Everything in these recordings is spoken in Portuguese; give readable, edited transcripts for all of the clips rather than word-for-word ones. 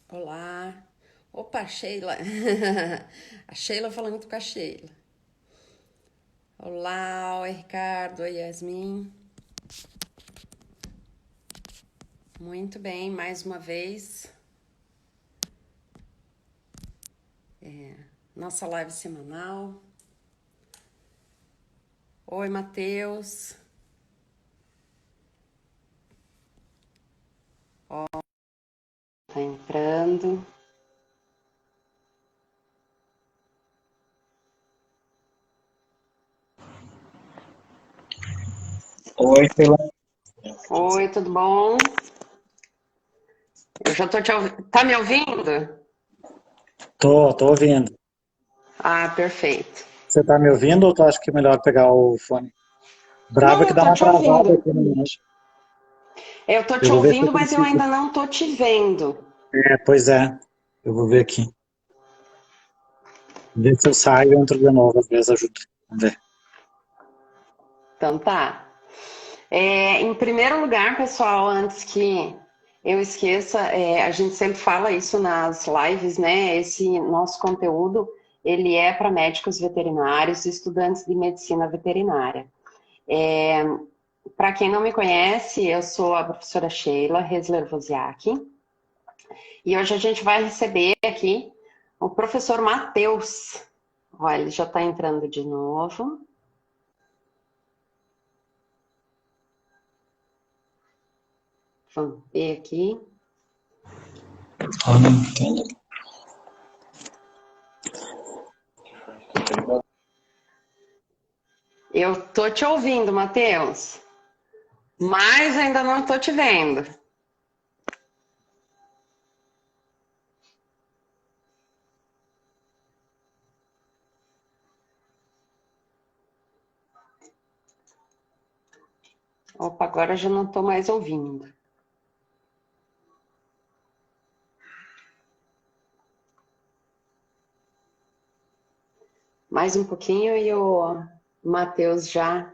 Olá. Opa, Sheila. A Sheila falando com a Sheila. Olá, oi Ricardo, oi Yasmin. Muito bem, mais uma vez. Nossa live semanal. Oi, Matheus. Ó, tá entrando. Oi, Sheila. Oi, tudo bom? Eu já tô te ouvindo. Tá me ouvindo? Tô ouvindo. Ah, perfeito. Você tá me ouvindo ou tu acha que é melhor pegar o fone? Brabo é Não, que eu dá tô uma te travada ouvindo. aqui no início. Eu tô Eu te vou ver se eu ouvindo, mas eu consigo. ainda não tô te vendo. Pois é. Eu vou ver aqui. Ver se eu saio e entro de novo, às vezes ajuda. Vamos ver. Então tá. Em primeiro lugar, pessoal, antes que eu esqueça, a gente sempre fala isso nas lives, né? Esse nosso conteúdo, ele é para médicos veterinários e estudantes de medicina veterinária. Para quem não me conhece, eu sou a professora Sheila Hesler Wozniak e hoje a gente vai receber aqui o professor Matheus. Olha, ele já está entrando de novo. Vamos ver aqui. Ah, não entendo. Eu tô te ouvindo, Matheus, mas ainda não tô te vendo. Opa, agora já não tô mais ouvindo. Mais um pouquinho e o Matheus já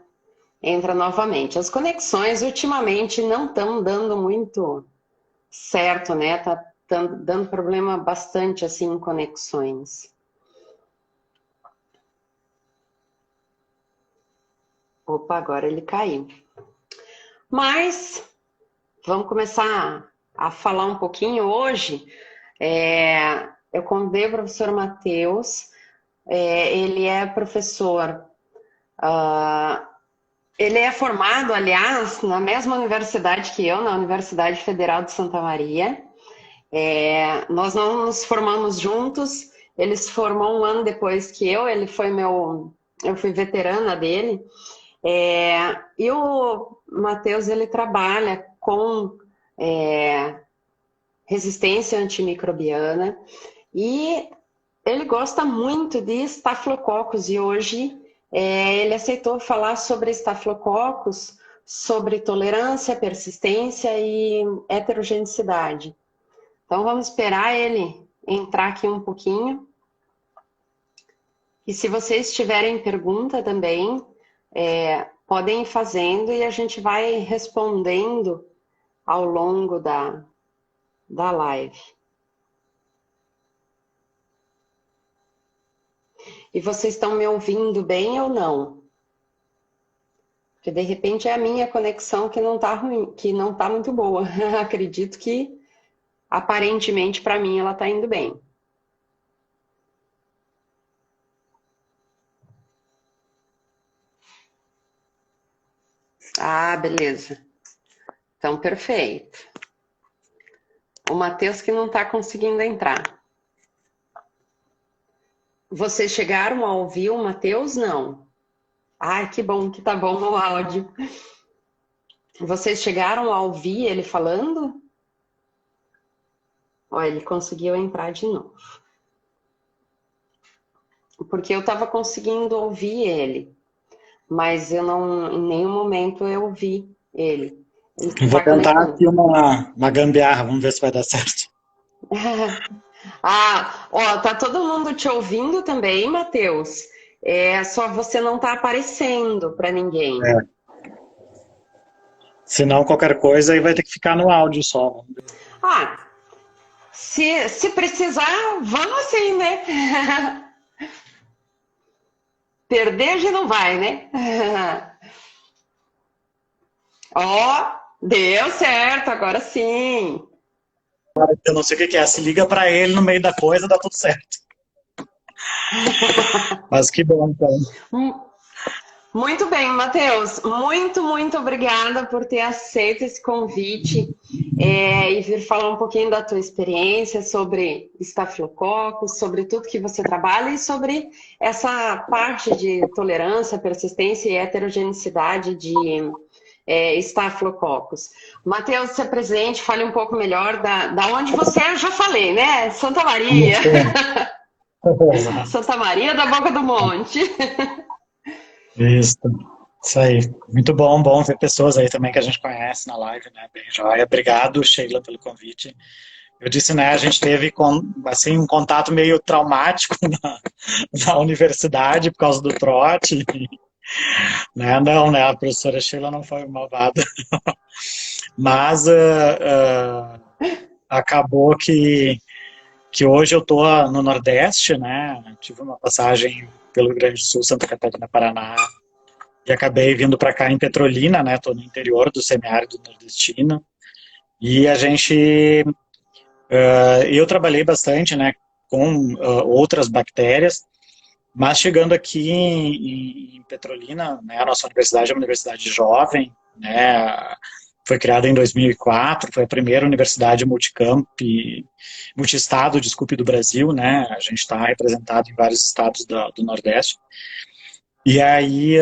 entra novamente. As conexões ultimamente não estão dando muito certo, né? Tá dando problema bastante assim em conexões. Opa, agora ele caiu. Mas vamos começar a falar um pouquinho hoje. Eu convidei o professor Matheus. Ele é professor. Ele é formado, aliás, na mesma universidade que eu, na Universidade Federal de Santa Maria. Nós não nos formamos juntos. Ele se formou um ano depois que eu. Eu fui veterana dele. E o Matheus, ele trabalha com resistência antimicrobiana e ele gosta muito de estafilococos e hoje ele aceitou falar sobre estafilococos, sobre tolerância, persistência e heterogenicidade. Então vamos esperar ele entrar aqui um pouquinho. E se vocês tiverem pergunta também, podem ir fazendo e a gente vai respondendo ao longo da live. E vocês estão me ouvindo bem ou não? Porque de repente é a minha conexão que não está ruim, que não está muito boa. Acredito que aparentemente para mim ela está indo bem. Ah, beleza. Então, perfeito. O Matheus que não está conseguindo entrar. Vocês chegaram a ouvir o Matheus? Não. Ai, que bom que tá bom o áudio. Vocês chegaram a ouvir ele falando? Olha, ele conseguiu entrar de novo. Porque eu estava conseguindo ouvir ele, mas eu não, em nenhum momento eu ouvi ele. Ele Eu vou está tentar conectando. aqui uma gambiarra, vamos ver se vai dar certo. Ah, ó, tá todo mundo te ouvindo também, Matheus. Só você não tá aparecendo para ninguém. É. Se não, qualquer coisa aí vai ter que ficar no áudio só. Vamos ver. Ah, Se precisar, vamos sim, né? Perder já não vai, né? Ó, deu certo, agora sim. Eu não sei o que que é. Se liga pra ele no meio da coisa, dá tudo certo. Mas que bom, então. Muito bem, Matheus. Muito obrigada por ter aceito esse convite e vir falar um pouquinho da tua experiência sobre estafilococcus, sobre tudo que você trabalha e sobre essa parte de tolerância, persistência e heterogeneidade de estafilococcus. Matheus, se apresente, fale um pouco melhor da onde você é, eu já falei, né? Santa Maria. Santa Maria da Boca do Monte. Isso, isso aí. Muito bom, bom ver pessoas aí também que a gente conhece na live, né? Bem joia. Obrigado, Sheila, pelo convite. Eu disse, né, a gente teve assim, um contato meio traumático na universidade por causa do trote, né? Não, né, a professora Sheila não foi malvada. Mas acabou que hoje eu tô no Nordeste, né? Tive uma passagem pelo Rio Grande do Sul, Santa Catarina, Paraná, e acabei vindo para cá em Petrolina, né? Tô no interior do semiárido nordestino. E a gente, eu trabalhei bastante, né, com outras bactérias, mas chegando aqui em Petrolina, né, a nossa universidade é uma universidade jovem, né? Foi criada em 2004, foi a primeira universidade multiestado, desculpe, do Brasil, né? A gente está representado em vários estados do Nordeste. E aí,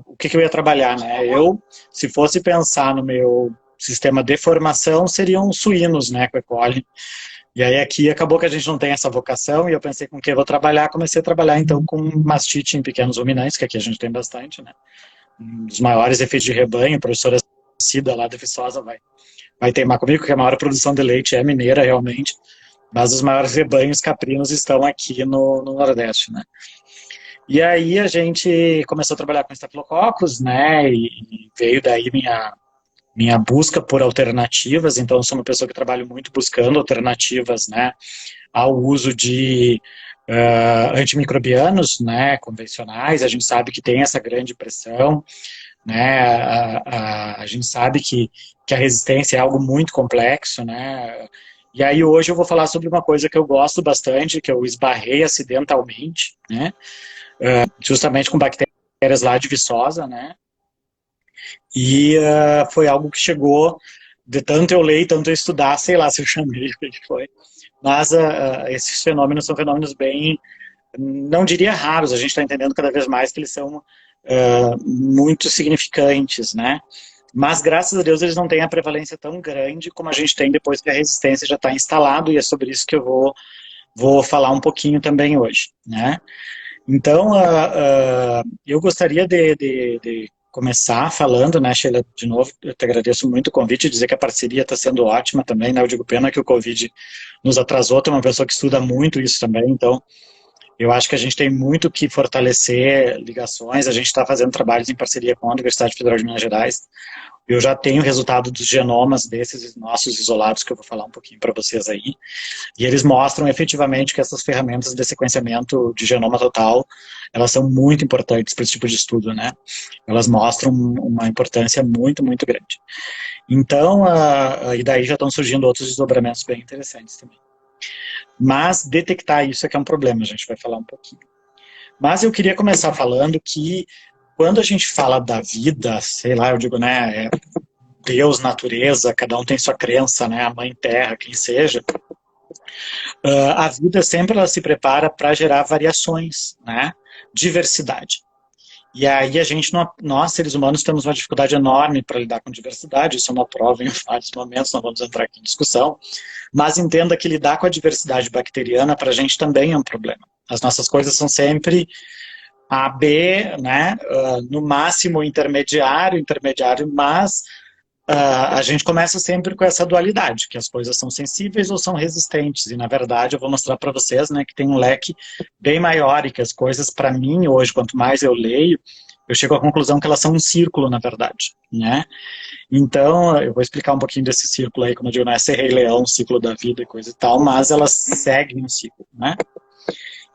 o que eu ia trabalhar, né? Eu, se fosse pensar no meu sistema de formação, seriam suínos, né, com E. coli. E aí aqui acabou que a gente não tem essa vocação e eu pensei com o que eu vou trabalhar, comecei a trabalhar então com mastite em pequenos ruminantes, que aqui a gente tem bastante, né? Um dos maiores efeitos de rebanho, a professora Cida lá da Viçosa vai teimar comigo, que a maior produção de leite é mineira realmente, mas os maiores rebanhos caprinos estão aqui no Nordeste, né? E aí a gente começou a trabalhar com estafilococcus, né? E veio daí minha busca por alternativas. Então eu sou uma pessoa que trabalho muito buscando alternativas, né, ao uso de antimicrobianos, né, convencionais. A gente sabe que tem essa grande pressão, né? A gente sabe que a resistência é algo muito complexo, né? E aí hoje eu vou falar sobre uma coisa que eu gosto bastante, que eu esbarrei acidentalmente, né? Justamente com bactérias lá de Viçosa, né? E foi algo que chegou de tanto eu ler, tanto eu estudar, sei lá se eu chamei o que foi. Mas esses fenômenos são fenômenos bem, não diria raros, a gente está entendendo cada vez mais que eles são muito significantes, né? Mas, graças a Deus, eles não têm a prevalência tão grande como a gente tem depois que a resistência já está instalada, e é sobre isso que eu vou falar um pouquinho também hoje, né? Então, eu gostaria de começar falando, né, Sheila, de novo, eu te agradeço muito o convite, dizer que a parceria está sendo ótima também, né? Eu digo, pena que o Covid nos atrasou, tem uma pessoa que estuda muito isso também, então eu acho que a gente tem muito que fortalecer ligações, a gente está fazendo trabalhos em parceria com a Universidade Federal de Minas Gerais. Eu já tenho o resultado dos genomas desses nossos isolados, que eu vou falar um pouquinho para vocês aí, e eles mostram efetivamente que essas ferramentas de sequenciamento de genoma total, elas são muito importantes para esse tipo de estudo, né? Elas mostram uma importância muito grande. Então, e daí já estão surgindo outros desdobramentos bem interessantes também. Mas detectar isso é que é um problema, a gente vai falar um pouquinho. Mas eu queria começar falando que quando a gente fala da vida, sei lá, eu digo, né, Deus, natureza, cada um tem sua crença, né, a mãe terra, quem seja, a vida sempre ela se prepara para gerar variações, né, diversidade. E aí a gente, nós seres humanos, temos uma dificuldade enorme para lidar com diversidade, isso é uma prova em vários momentos, não vamos entrar aqui em discussão, mas entenda que lidar com a diversidade bacteriana para a gente também é um problema. As nossas coisas são sempre A, B, né, no máximo intermediário, mas a gente começa sempre com essa dualidade, que as coisas são sensíveis ou são resistentes, e na verdade eu vou mostrar para vocês, né, que tem um leque bem maior e que as coisas, para mim, hoje, quanto mais eu leio, eu chego à conclusão que elas são um círculo, na verdade, né? Então, eu vou explicar um pouquinho desse círculo aí, como eu digo, não é ser Rei Leão, ciclo da vida e coisa e tal, mas elas seguem um ciclo, né?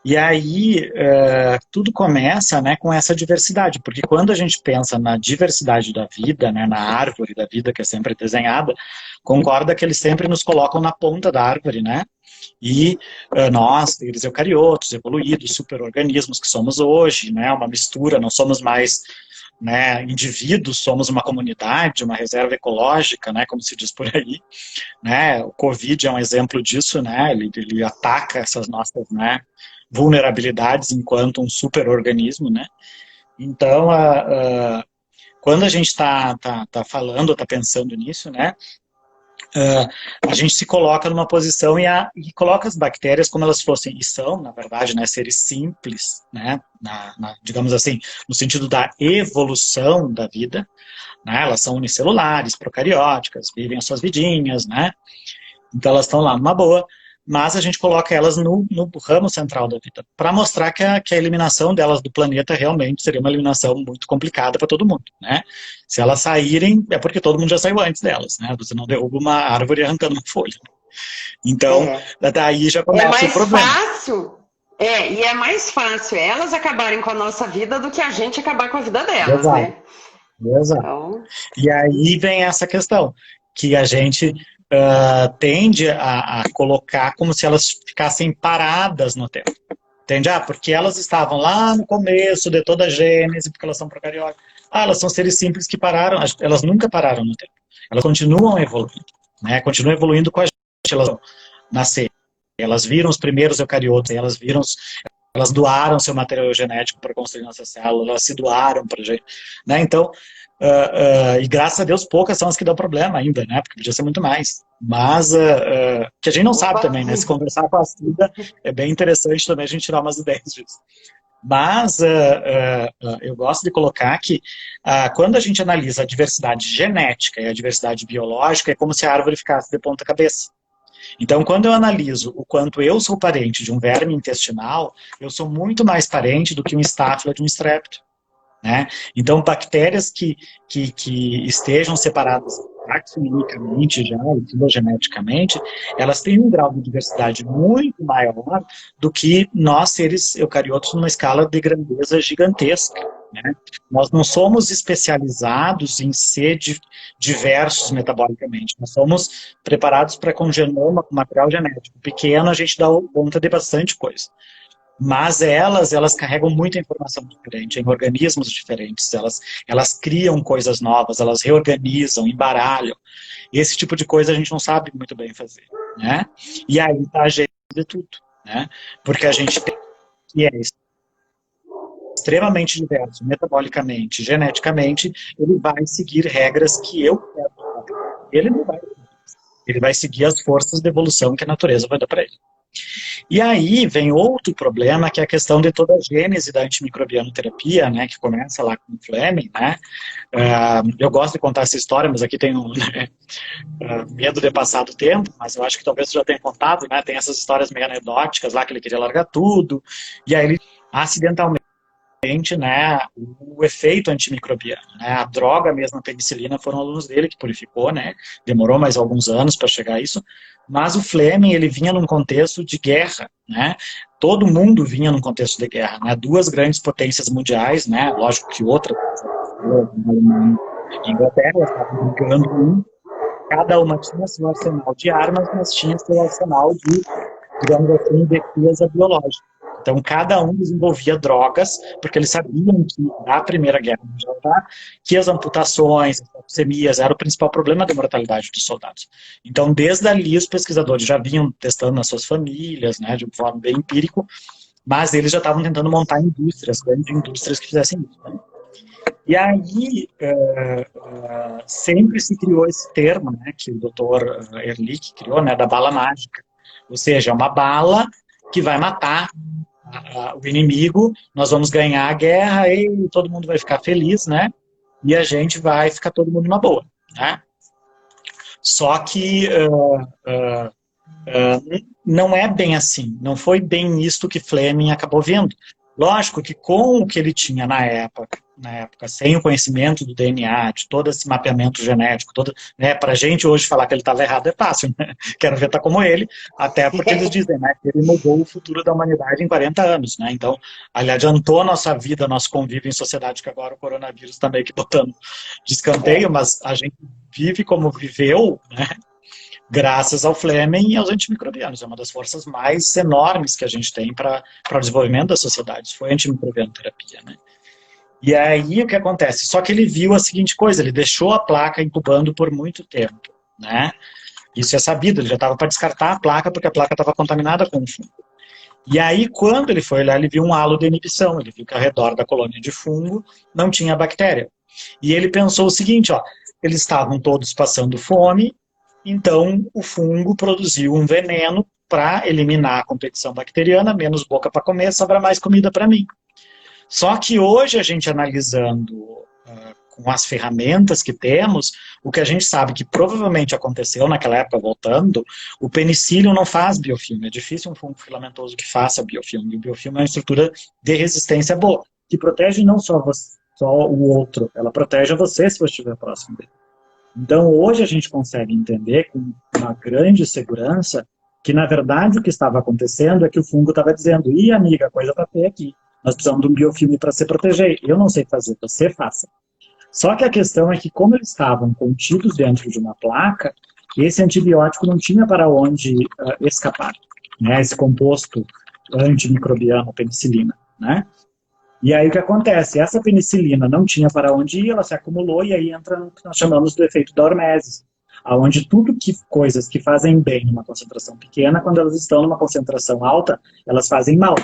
E aí, tudo começa, né, com essa diversidade, porque quando a gente pensa na diversidade da vida, né, na árvore da vida que é sempre desenhada, concorda que eles sempre nos colocam na ponta da árvore, né? E nós, seres eucariotos, evoluídos, superorganismos que somos hoje, né, uma mistura, não somos mais, né, indivíduos, somos uma comunidade, uma reserva ecológica, né, como se diz por aí, né? O Covid é um exemplo disso, né? Ele ataca essas nossas, né, vulnerabilidades enquanto um superorganismo, né? Então, quando a gente tá falando, está pensando nisso, né? A gente se coloca numa posição e coloca as bactérias como elas fossem, e são, na verdade, né, seres simples, né, digamos assim, no sentido da evolução da vida, né, elas são unicelulares, procarióticas, vivem as suas vidinhas, né, então elas estão lá numa boa, mas a gente coloca elas no ramo central da vida, para mostrar que a eliminação delas do planeta realmente seria uma eliminação muito complicada para todo mundo, né? Se elas saírem, é porque todo mundo já saiu antes delas, né? Você não derruba uma árvore arrancando uma folha. Então, daí já começa o problema. E é mais fácil elas acabarem com a nossa vida do que a gente acabar com a vida delas, Exato. né? Exato. Então... E aí vem essa questão, que a gente tende a colocar como se elas ficassem paradas no tempo. Entende? Porque elas estavam lá no começo de toda a gênese, porque elas são procarióticas. Elas são seres simples que pararam, elas nunca pararam no tempo. Elas continuam evoluindo, né? Continuam evoluindo com a gente, elas nasceram. Elas viram os primeiros eucariotos, elas doaram seu material genético para construir nossa célula, elas se doaram para a gente, né? Então, e graças a Deus poucas são as que dão problema ainda, né? Porque podia ser muito mais. Mas que a gente não sabe também, né? Se conversar com a Cida é bem interessante também a gente tirar umas ideias disso. Mas eu gosto de colocar que quando a gente analisa a diversidade genética e a diversidade biológica, é como se a árvore ficasse de ponta cabeça. Então, quando eu analiso o quanto eu sou parente de um verme intestinal, eu sou muito mais parente do que um estáfila de um estrépito. Né? Então, bactérias que estejam separadas taxonomicamente já, e filogeneticamente, elas têm um grau de diversidade muito maior do que nós, seres eucariotos, numa escala de grandeza gigantesca. Né? Nós não somos especializados em ser diversos metabolicamente, nós somos preparados para com genoma, com material genético pequeno, a gente dá conta de bastante coisa. Mas elas carregam muita informação diferente, em organismos diferentes, elas criam coisas novas, elas reorganizam, embaralham. Esse tipo de coisa a gente não sabe muito bem fazer, né? E aí está a gente de tudo, né? Porque a gente tem que é extremamente diverso, metabolicamente, geneticamente, ele vai seguir regras que eu quero. Ele não vai. Ele vai seguir as forças de evolução que a natureza vai dar para ele. E aí vem outro problema, que é a questão de toda a gênese da antimicrobianoterapia, né, que começa lá com o Fleming, né? Eu gosto de contar essa história, mas aqui tem medo de passar do tempo, mas eu acho que talvez você já tenha contado, né? Tem essas histórias meio anedóticas lá, que ele queria largar tudo, e aí ele acidentalmente, né, o efeito antimicrobiano, né, a droga mesmo, a penicilina, foram alunos dele que purificou, né, demorou mais alguns anos para chegar a isso, mas o Fleming, ele vinha num contexto de guerra, né, todo mundo vinha num contexto de guerra, né, duas grandes potências mundiais, né, lógico que outra, a Inglaterra, estavam brigando, cada uma tinha seu arsenal de armas, mas tinha seu arsenal de, digamos assim, defesa biológica. Então, cada um desenvolvia drogas, porque eles sabiam que na Primeira Guerra Mundial, que as amputações, as sepsemias, era o principal problema da mortalidade dos soldados. Então, desde ali, os pesquisadores já vinham testando nas suas famílias, né, de uma forma bem empírica, mas eles já estavam tentando montar indústrias, grandes indústrias que fizessem isso. Né? E aí, sempre se criou esse termo, né, que o Dr. Ehrlich criou, né, da bala mágica. Ou seja, é uma bala que vai matar o inimigo, nós vamos ganhar a guerra e todo mundo vai ficar feliz, né? E a gente vai ficar todo mundo na boa, né? Só que não é bem assim, não foi bem isto que Fleming acabou vendo. Lógico que com o que ele tinha na época, na época, sem o conhecimento do DNA, de todo esse mapeamento genético, todo, né, para a gente hoje falar que ele estava errado é fácil, né? Quero ver tá como ele, até porque eles dizem, né, que ele mudou o futuro da humanidade em 40 anos, né? Então, ele adiantou a nossa vida, nosso convívio em sociedade, que agora o coronavírus está meio que botando de escanteio, mas a gente vive como viveu, né? Graças ao Fleming e aos antimicrobianos. É uma das forças mais enormes que a gente tem para o desenvolvimento das sociedades. Foi a antimicrobianoterapia, né? E aí o que acontece? Só que ele viu a seguinte coisa, ele deixou a placa incubando por muito tempo, né? Isso é sabido, ele já estava para descartar a placa porque a placa estava contaminada com o fungo. E aí, quando ele foi lá, ele viu um halo de inibição, ele viu que ao redor da colônia de fungo não tinha bactéria. E ele pensou o seguinte, ó, eles estavam todos passando fome, então o fungo produziu um veneno para eliminar a competição bacteriana, menos boca para comer, sobra mais comida para mim. Só que hoje a gente analisando com as ferramentas que temos, o que a gente sabe que provavelmente aconteceu naquela época, voltando, o penicílio não faz biofilme. É difícil um fungo filamentoso que faça biofilme. E o biofilme é uma estrutura de resistência boa, que protege não só você, só o outro, ela protege você se você estiver próximo dele. Então, hoje a gente consegue entender com uma grande segurança que, na verdade, o que estava acontecendo é que o fungo estava dizendo, ih, amiga, a coisa está feia aqui. Nós precisamos de um biofilme para se proteger. Eu não sei fazer, você faça. Só que a questão é que, como eles estavam contidos dentro de uma placa, esse antibiótico não tinha para onde escapar, né? Esse composto antimicrobiano, penicilina, né? E aí o que acontece? Essa penicilina não tinha para onde ir, ela se acumulou e aí entra o que nós chamamos do efeito da hormese, onde coisas que fazem bem numa concentração pequena, quando elas estão numa concentração alta, elas fazem mal.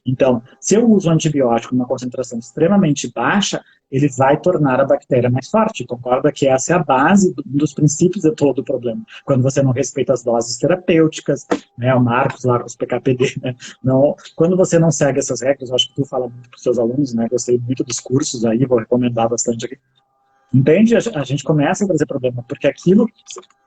Então, se eu uso um antibiótico numa concentração extremamente baixa, ele vai tornar a bactéria mais forte. Concorda que essa é a base dos princípios de todo o problema. Quando você não respeita as doses terapêuticas, né, o Marcos lá com os PKPD, né, não, quando você não segue essas regras, eu acho que tu fala muito para os seus alunos, né, gostei muito dos cursos aí, vou recomendar bastante aqui. Entende? A gente começa a trazer problema, porque aquilo,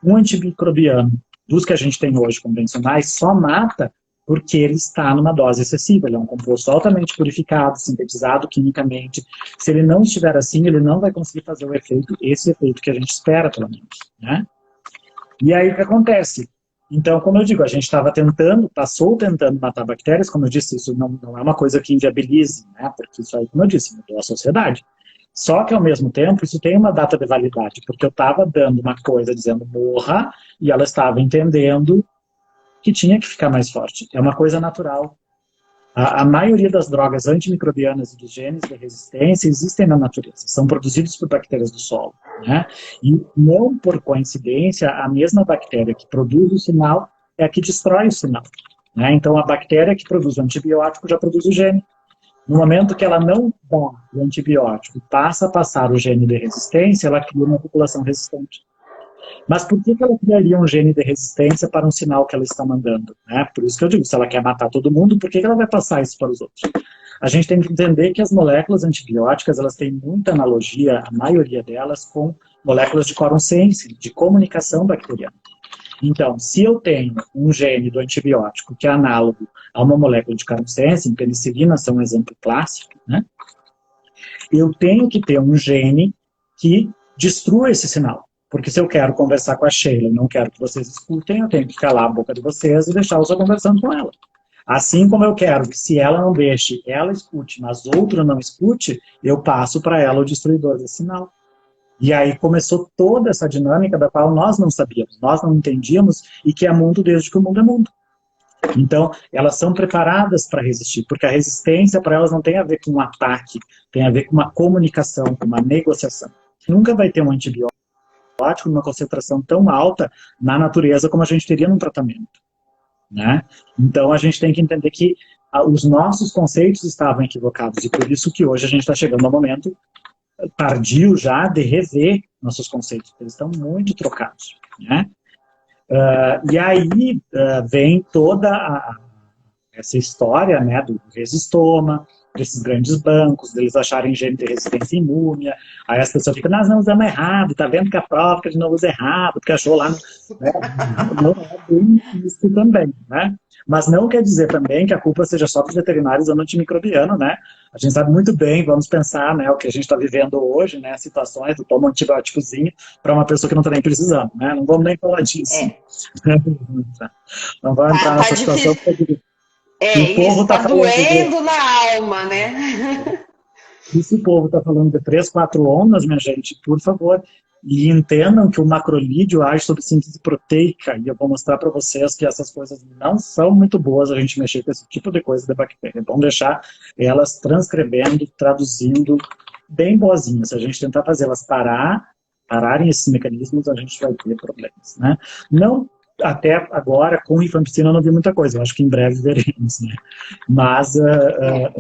um antimicrobiano, dos que a gente tem hoje convencionais, só mata porque ele está numa dose excessiva, ele é um composto altamente purificado, sintetizado quimicamente. Se ele não estiver assim, ele não vai conseguir fazer esse efeito que a gente espera, pelo menos, né? E aí o que acontece? Então, como eu digo, a gente estava passou tentando matar bactérias, como eu disse, isso não é uma coisa que inviabilize, né? Porque isso aí, como eu disse, mudou a sociedade. Só que, ao mesmo tempo, isso tem uma data de validade, porque eu estava dando uma coisa dizendo morra, e ela estava entendendo que tinha que ficar mais forte. É uma coisa natural. A maioria das drogas antimicrobianas e dos genes de resistência existem na natureza. São produzidos por bactérias do solo, né? E não por coincidência, a mesma bactéria que produz o sinal é a que destrói o sinal, né? Então, a bactéria que produz o antibiótico já produz o gene. No momento que ela não dá o antibiótico e passa a passar o gene de resistência, ela cria uma população resistente. Mas por que ela criaria um gene de resistência para um sinal que ela está mandando? Né? Por isso que eu digo, se ela quer matar todo mundo, por que ela vai passar isso para os outros? A gente tem que entender que as moléculas antibióticas, elas têm muita analogia, a maioria delas, com moléculas de quorum sensing, de comunicação bacteriana. Então, se eu tenho um gene do antibiótico que é análogo a uma molécula de quorum sensing, penicilina são um exemplo clássico, né? Eu tenho que ter um gene que destrua esse sinal. Porque se eu quero conversar com a Sheila e não quero que vocês escutem, eu tenho que calar a boca de vocês e deixar eu só conversando com ela. Assim como eu quero que se ela não deixe, ela escute, mas outro não escute, eu passo para ela o destruidor desse sinal. E aí começou toda essa dinâmica da qual nós não sabíamos, nós não entendíamos, e que é mundo desde que o mundo é mundo. Então, elas são preparadas para resistir, porque a resistência para elas não tem a ver com um ataque, tem a ver com uma comunicação, com uma negociação. Nunca vai ter um antibiótico numa concentração tão alta na natureza como a gente teria num tratamento, né? Então a gente tem que entender que os nossos conceitos estavam equivocados e por isso que hoje a gente está chegando ao momento tardio já de rever nossos conceitos, eles estão muito trocados, né? E aí vem toda essa história, né, do resistoma, esses grandes bancos, deles acharem gene de resistência imune, aí as pessoas ficam, nós não usamos errado, tá vendo que a prova que a gente não usa errado, porque achou lá, né? Não é bem isso também, né? Mas não quer dizer também que a culpa seja só dos veterinários usando antimicrobiano, né? A gente sabe muito bem, vamos pensar, né, o que a gente está vivendo hoje, né, situações do toma um antibióticozinho para uma pessoa que não está nem precisando, né? Não vamos nem falar disso. Não vamos entrar nessa situação. O povo está doendo na alma, né? E se o povo está falando de 3, 4 ondas, minha gente, por favor, e entendam que o macrolídeo age sobre síntese proteica, e eu vou mostrar para vocês que essas coisas não são muito boas a gente mexer com esse tipo de coisa de bactéria. É bom deixar elas transcrevendo, traduzindo, bem boazinhas. Se a gente tentar fazer elas pararem esses mecanismos, a gente vai ter problemas, né? Não, até agora, com rifampicina eu não vi muita coisa, eu acho que em breve veremos, né? Mas a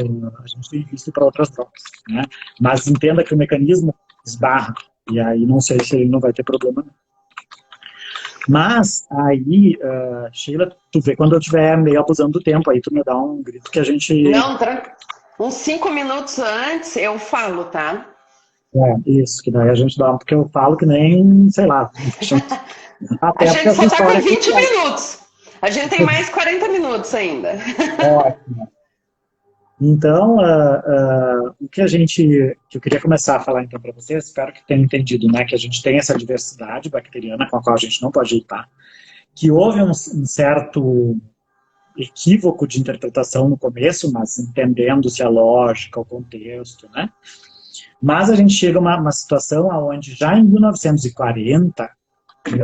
gente tem visto para outras drogas, né? Mas entenda que o mecanismo esbarra, e aí não sei se ele não vai ter problema. Mas aí, Sheila, tu vê quando eu estiver meio abusando do tempo, aí tu me dá um grito que a gente... Não, uns 5 minutos antes eu falo, tá? Isso, que daí a gente dá, porque eu falo que nem, sei lá... Até a gente só está com 20 minutos. A gente tem mais 40 minutos ainda. Ótimo. Então, o que eu queria começar a falar então para vocês, espero que tenham entendido, né, que a gente tem essa diversidade bacteriana com a qual a gente não pode lutar, que houve um certo equívoco de interpretação no começo, mas entendendo-se a lógica, o contexto, né? Mas a gente chega a uma situação onde já em 1940,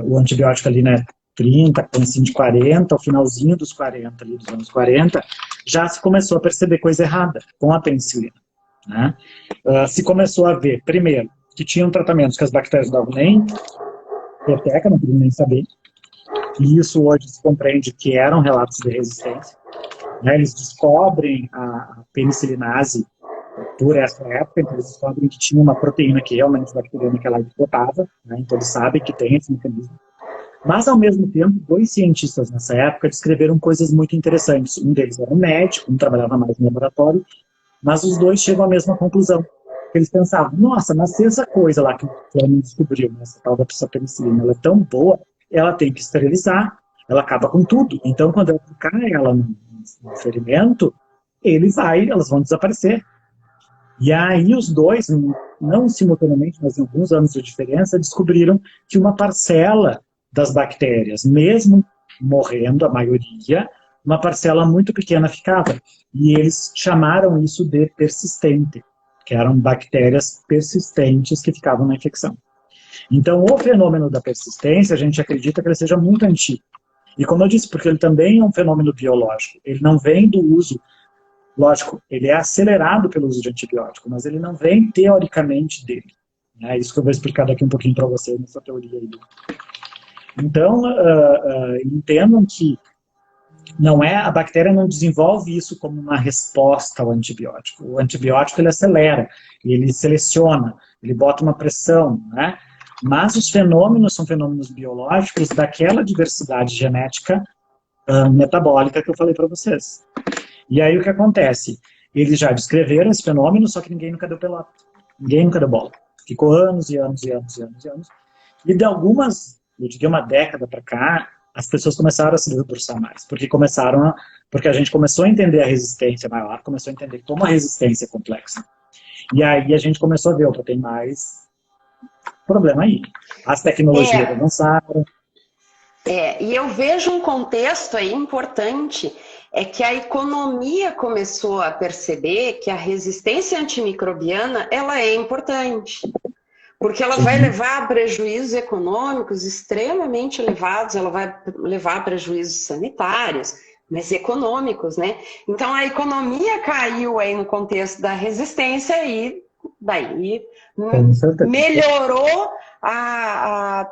o antibiótico ali, né, 30, comecinho de 40, ao finalzinho dos 40, ali dos anos 40, já se começou a perceber coisa errada com a penicilina, né? Se começou a ver, primeiro, que tinham tratamentos que as bactérias não davam nem peteca, não queriam nem saber, e isso hoje se compreende que eram relatos de resistência, né? Eles descobrem a penicilinase por essa época, então eles descobrem que tinha uma proteína que realmente bacteriana que ela explotava, né? Então eles sabem que tem esse mecanismo. Mas, ao mesmo tempo, 2 cientistas nessa época descreveram coisas muito interessantes. Um deles era um médico, um trabalhava mais no laboratório, mas os 2 chegam à mesma conclusão. Eles pensavam, nossa, mas se essa coisa lá que o fulano descobriu, essa tal da penicilina, ela é tão boa, ela tem que esterilizar, ela acaba com tudo. Então, quando eu aplicar ela no ferimento, elas vão desaparecer. E aí os 2, não simultaneamente, mas em alguns anos de diferença, descobriram que uma parcela das bactérias, mesmo morrendo, a maioria, uma parcela muito pequena ficava. E eles chamaram isso de persistente, que eram bactérias persistentes que ficavam na infecção. Então, o fenômeno da persistência, a gente acredita que ele seja muito antigo. E como eu disse, porque ele também é um fenômeno biológico, ele não vem do uso, lógico, ele é acelerado pelo uso de antibiótico, mas ele não vem teoricamente dele. É isso que eu vou explicar daqui um pouquinho para vocês nessa teoria aí. Então, entendam que a bactéria não desenvolve isso como uma resposta ao antibiótico. O antibiótico ele acelera, ele seleciona, ele bota uma pressão, né? Mas os fenômenos são fenômenos biológicos daquela diversidade genética metabólica que eu falei para vocês. E aí o que acontece? Eles já descreveram esse fenômeno, só que ninguém nunca deu pelota. Ninguém nunca deu bola. Ficou anos e anos e anos e anos e anos. E de eu diria uma década para cá, as pessoas começaram a se debruçar mais, porque a gente começou a entender a resistência maior, começou a entender como a resistência é complexa. E aí a gente começou a ver, opa, tem mais problema aí. As tecnologias avançaram. E eu vejo um contexto aí importante, é que a economia começou a perceber que a resistência antimicrobiana, ela é importante. Porque ela vai levar a prejuízos econômicos extremamente elevados, ela vai levar a prejuízos sanitários, mas econômicos, né? Então, a economia caiu aí no contexto da resistência e daí melhorou a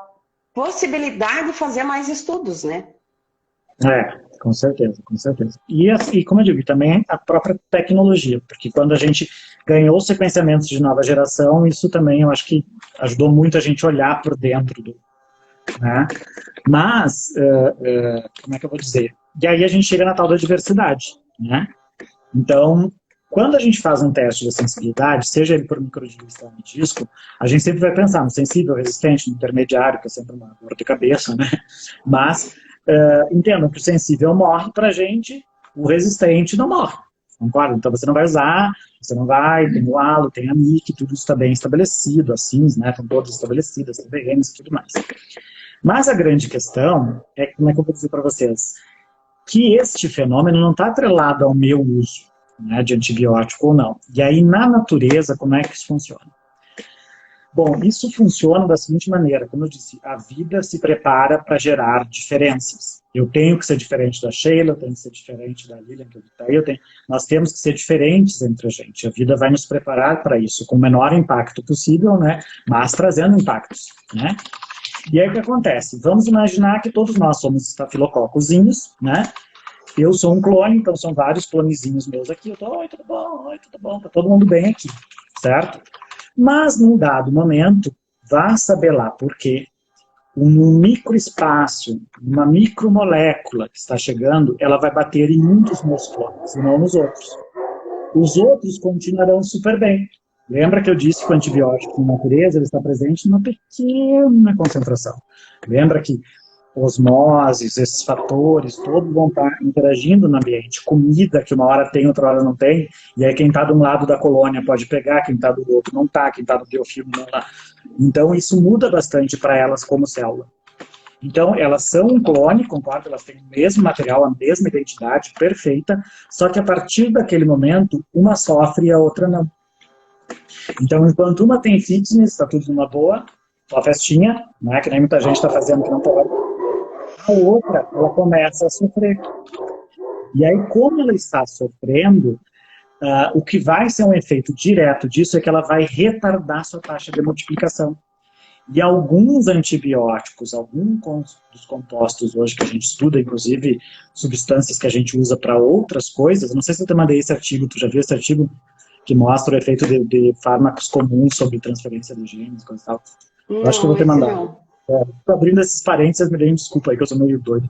possibilidade de fazer mais estudos, né? Com certeza, com certeza. E como eu digo, também a própria tecnologia, porque quando a gente ganhou sequenciamentos de nova geração, isso também eu acho que ajudou muito a gente a olhar por dentro do... Né? Mas, como é que eu vou dizer? E aí a gente chega na tal da diversidade, né? Então, Quando a gente faz um teste de sensibilidade, seja ele por microdiluição e disco, a gente sempre vai pensar no sensível, resistente, no intermediário, que é sempre uma dor de cabeça, né? Mas entendam que o sensível morre pra gente, o resistente não morre. Concorda? Então você não vai usar, você não vai, tem o halo, tem a MIC, tudo isso está bem estabelecido, as SINs, né? Estão todas estabelecidas, TVMs e tudo mais. Mas a grande questão é, como é que eu vou dizer para vocês, que este fenômeno não está atrelado ao meu uso, né, de antibiótico ou não. E aí, na natureza, como é que isso funciona? Bom, isso funciona da seguinte maneira, como eu disse, a vida se prepara para gerar diferenças. Eu tenho que ser diferente da Sheila, eu tenho que ser diferente da Lilian, que está aí, nós temos que ser diferentes entre a gente. A vida vai nos preparar para isso, com o menor impacto possível, né, mas trazendo impactos, né? E aí o que acontece? Vamos imaginar que todos nós somos estafilococozinhos, né? Eu sou um clone, então são vários clonezinhos meus aqui. Eu tô, oi, tudo bom, tá todo mundo bem aqui, certo? Mas, num dado momento, vá saber lá por quê. Um microespaço, uma micromolécula que está chegando, ela vai bater em um dos meus clones e não nos outros. Os outros continuarão super bem. Lembra que eu disse que o antibiótico na natureza ele está presente numa pequena concentração. Lembra que osmoses, esses fatores, todos vão estar interagindo no ambiente. Comida, que uma hora tem, outra hora não tem, e aí quem está de um lado da colônia pode pegar, quem está do outro não está, quem está do biofilme não está. Então, isso muda bastante para elas como célula. Então, elas são um clone, concordo, elas têm o mesmo material, a mesma identidade, perfeita, só que a partir daquele momento, uma sofre e a outra não. Então, enquanto uma tem fitness, está tudo numa boa, uma festinha, né, que nem muita gente está fazendo que não pode, a outra, ela começa a sofrer. E aí, como ela está sofrendo, o que vai ser um efeito direto disso é que ela vai retardar sua taxa de multiplicação. E alguns antibióticos, alguns dos compostos hoje que a gente estuda, inclusive substâncias que a gente usa para outras coisas, não sei se eu te mandei esse artigo, tu já viu esse artigo que mostra o efeito de fármacos comuns sobre transferência de genes, coisa e tal? Eu acho que eu vou te mandar. Tô abrindo esses parênteses, me deem desculpa aí que eu sou meio doido.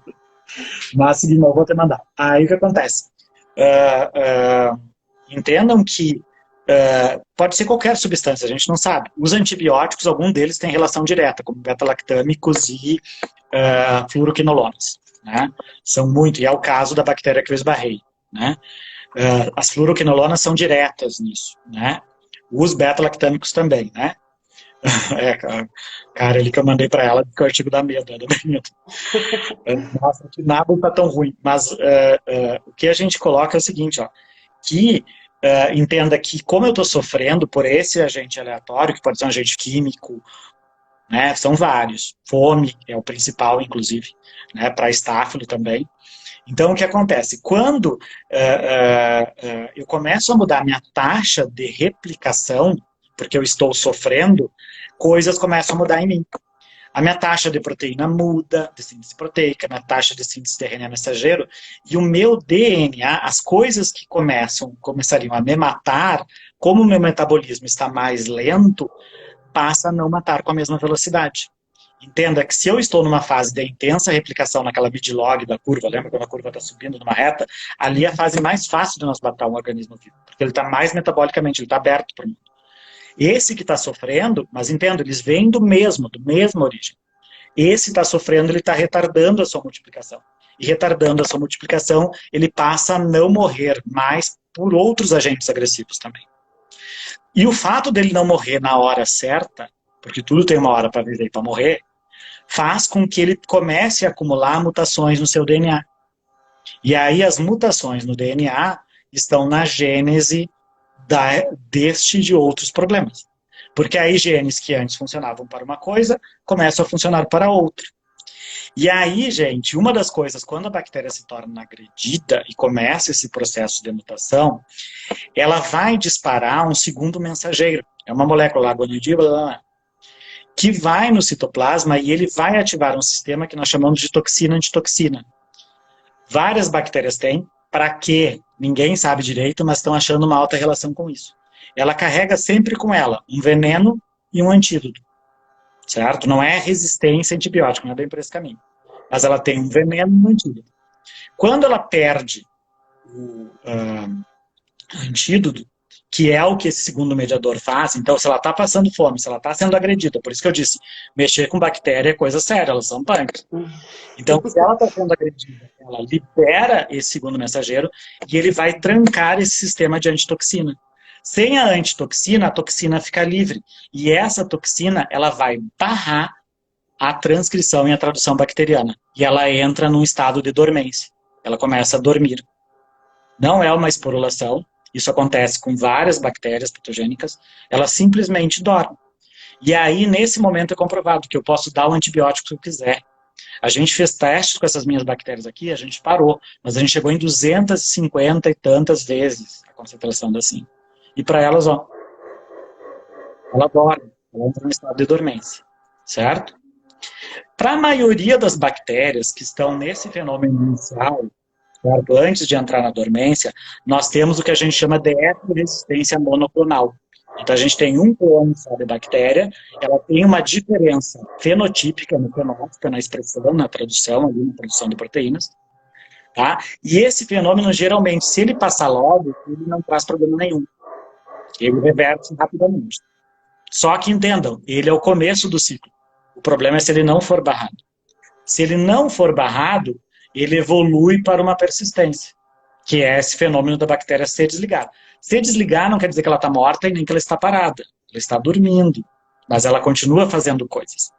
Mas, seguinte, eu vou te mandar. Aí o que acontece? Entendam que pode ser qualquer substância, a gente não sabe. Os antibióticos, algum deles tem relação direta, como beta-lactâmicos e fluoroquinolonas, né? São muito, e é o caso da bactéria que eu esbarrei, né? As fluoroquinolonas são diretas nisso, né? Os beta-lactâmicos também, né? Cara, ali que eu mandei para ela, que o artigo dá medo, Nossa, que nada tá tão ruim. Mas o que a gente coloca é o seguinte, ó, que entenda que como eu estou sofrendo por esse agente aleatório, que pode ser um agente químico, né, são vários, fome é o principal, inclusive, né, para estáfilo também. Então, o que acontece? Quando eu começo a mudar minha taxa de replicação, porque eu estou sofrendo, coisas começam a mudar em mim. A minha taxa de proteína muda, de síntese proteica, a minha taxa de síntese de RNA mensageiro, e o meu DNA, as coisas que começariam a me matar, como o meu metabolismo está mais lento, passa a não matar com a mesma velocidade. Entenda que se eu estou numa fase de intensa replicação naquela midlog da curva, lembra quando a curva está subindo numa reta? Ali é a fase mais fácil de nós matar um organismo vivo, porque ele está mais metabolicamente, ele está aberto para o mundo. Esse que está sofrendo, mas entendo, eles vêm do mesma origem. Esse está sofrendo, ele está retardando a sua multiplicação. E retardando a sua multiplicação, ele passa a não morrer mais por outros agentes agressivos também. E o fato dele não morrer na hora certa, porque tudo tem uma hora para viver e para morrer, faz com que ele comece a acumular mutações no seu DNA. E aí as mutações no DNA estão na gênese deste e de outros problemas. Porque aí genes que antes funcionavam para uma coisa, começam a funcionar para outra. E aí, gente, uma das coisas, quando a bactéria se torna agredida e começa esse processo de mutação, ela vai disparar um segundo mensageiro. É uma molécula, guanidina, que vai no citoplasma e ele vai ativar um sistema que nós chamamos de toxina-antitoxina. Várias bactérias têm. Para quê? Ninguém sabe direito, mas estão achando uma alta relação com isso. Ela carrega sempre com ela um veneno e um antídoto, certo? Não é resistência a antibiótico, não é bem por esse caminho. Mas ela tem um veneno e um antídoto. Quando ela perde antídoto, que é o que esse segundo mediador faz. Então, se ela está passando fome, se ela está sendo agredida, por isso que eu disse, mexer com bactéria é coisa séria, elas são punk. Então, se ela está sendo agredida, ela libera esse segundo mensageiro e ele vai trancar esse sistema de antitoxina. Sem a antitoxina, a toxina fica livre. E essa toxina, ela vai barrar a transcrição e a tradução bacteriana. E ela entra num estado de dormência. Ela começa a dormir. Não é uma esporulação. Isso acontece com várias bactérias patogênicas. Ela simplesmente dorme. E aí, nesse momento, é comprovado que eu posso dar o antibiótico que eu quiser. A gente fez testes com essas minhas bactérias aqui, a gente parou. Mas a gente chegou em 250 e tantas vezes a concentração da SIM. E para elas, ó, ela dorme. Ela entra no estado de dormência. Certo? Para a maioria das bactérias que estão nesse fenômeno inicial, certo? Antes de entrar na dormência, nós temos o que a gente chama de heteroresistência monoclonal. Então, a gente tem um clone só de bactéria, ela tem uma diferença fenotípica no fenótipo, na expressão, na tradução, ali, na produção de proteínas. Tá? E esse fenômeno, geralmente, se ele passar logo, ele não traz problema nenhum. Ele reverte rapidamente. Só que entendam, ele é o começo do ciclo. O problema é se ele não for barrado. Se ele não for barrado, ele evolui para uma persistência, que é esse fenômeno da bactéria se desligar. Se desligar não quer dizer que ela está morta e nem que ela está parada. Ela está dormindo, mas ela continua fazendo coisas.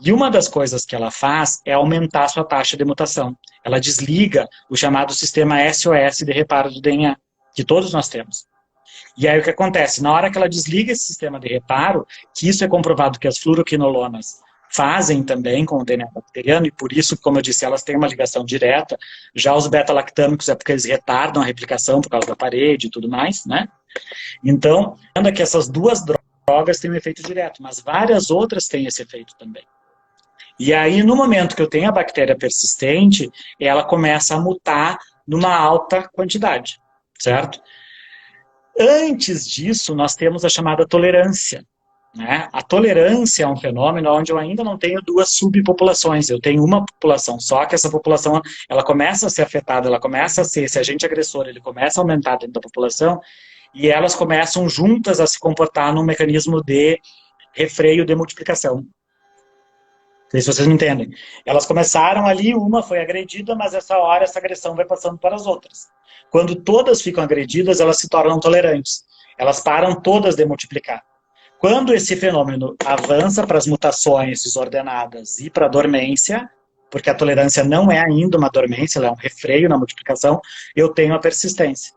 E uma das coisas que ela faz é aumentar a sua taxa de mutação. Ela desliga o chamado sistema SOS de reparo do DNA, que todos nós temos. E aí o que acontece? Na hora que ela desliga esse sistema de reparo, que isso é comprovado que as fluoroquinolonas fazem também com o DNA bacteriano, e por isso, como eu disse, elas têm uma ligação direta. Já os beta-lactâmicos é porque eles retardam a replicação por causa da parede e tudo mais, né? Então, ainda que essas duas drogas têm um efeito direto, mas várias outras têm esse efeito também. E aí, no momento que eu tenho a bactéria persistente, ela começa a mutar numa alta quantidade, certo? Antes disso, nós temos a chamada tolerância. Né? A tolerância é um fenômeno onde eu ainda não tenho duas subpopulações, eu tenho uma população só, que essa população ela começa a ser afetada, ela começa a ser, esse agente agressor, ele começa a aumentar dentro da população, e elas começam juntas a se comportar num mecanismo de refreio de multiplicação. Não sei se vocês me entendem. Elas começaram ali, uma foi agredida, mas essa hora essa agressão vai passando para as outras. Quando todas ficam agredidas, elas se tornam tolerantes. Elas param todas de multiplicar. Quando esse fenômeno avança para as mutações desordenadas e para a dormência, porque a tolerância não é ainda uma dormência, ela é um refreio na multiplicação, eu tenho a persistência.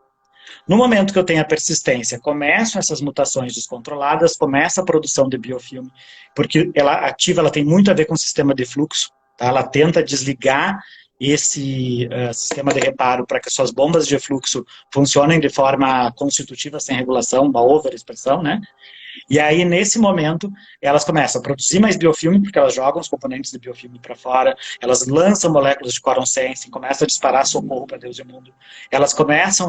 No momento que eu tenho a persistência, começam essas mutações descontroladas, começa a produção de biofilme, porque ela ativa, ela tem muito a ver com o sistema de fluxo, tá? Ela tenta desligar esse sistema de reparo para que suas bombas de fluxo funcionem de forma constitutiva, sem regulação, uma overexpressão, né? E aí, nesse momento, elas começam a produzir mais biofilme, porque elas jogam os componentes de biofilme para fora, elas lançam moléculas de quorum sensing, começam a disparar socorro para Deus e o mundo. Elas começam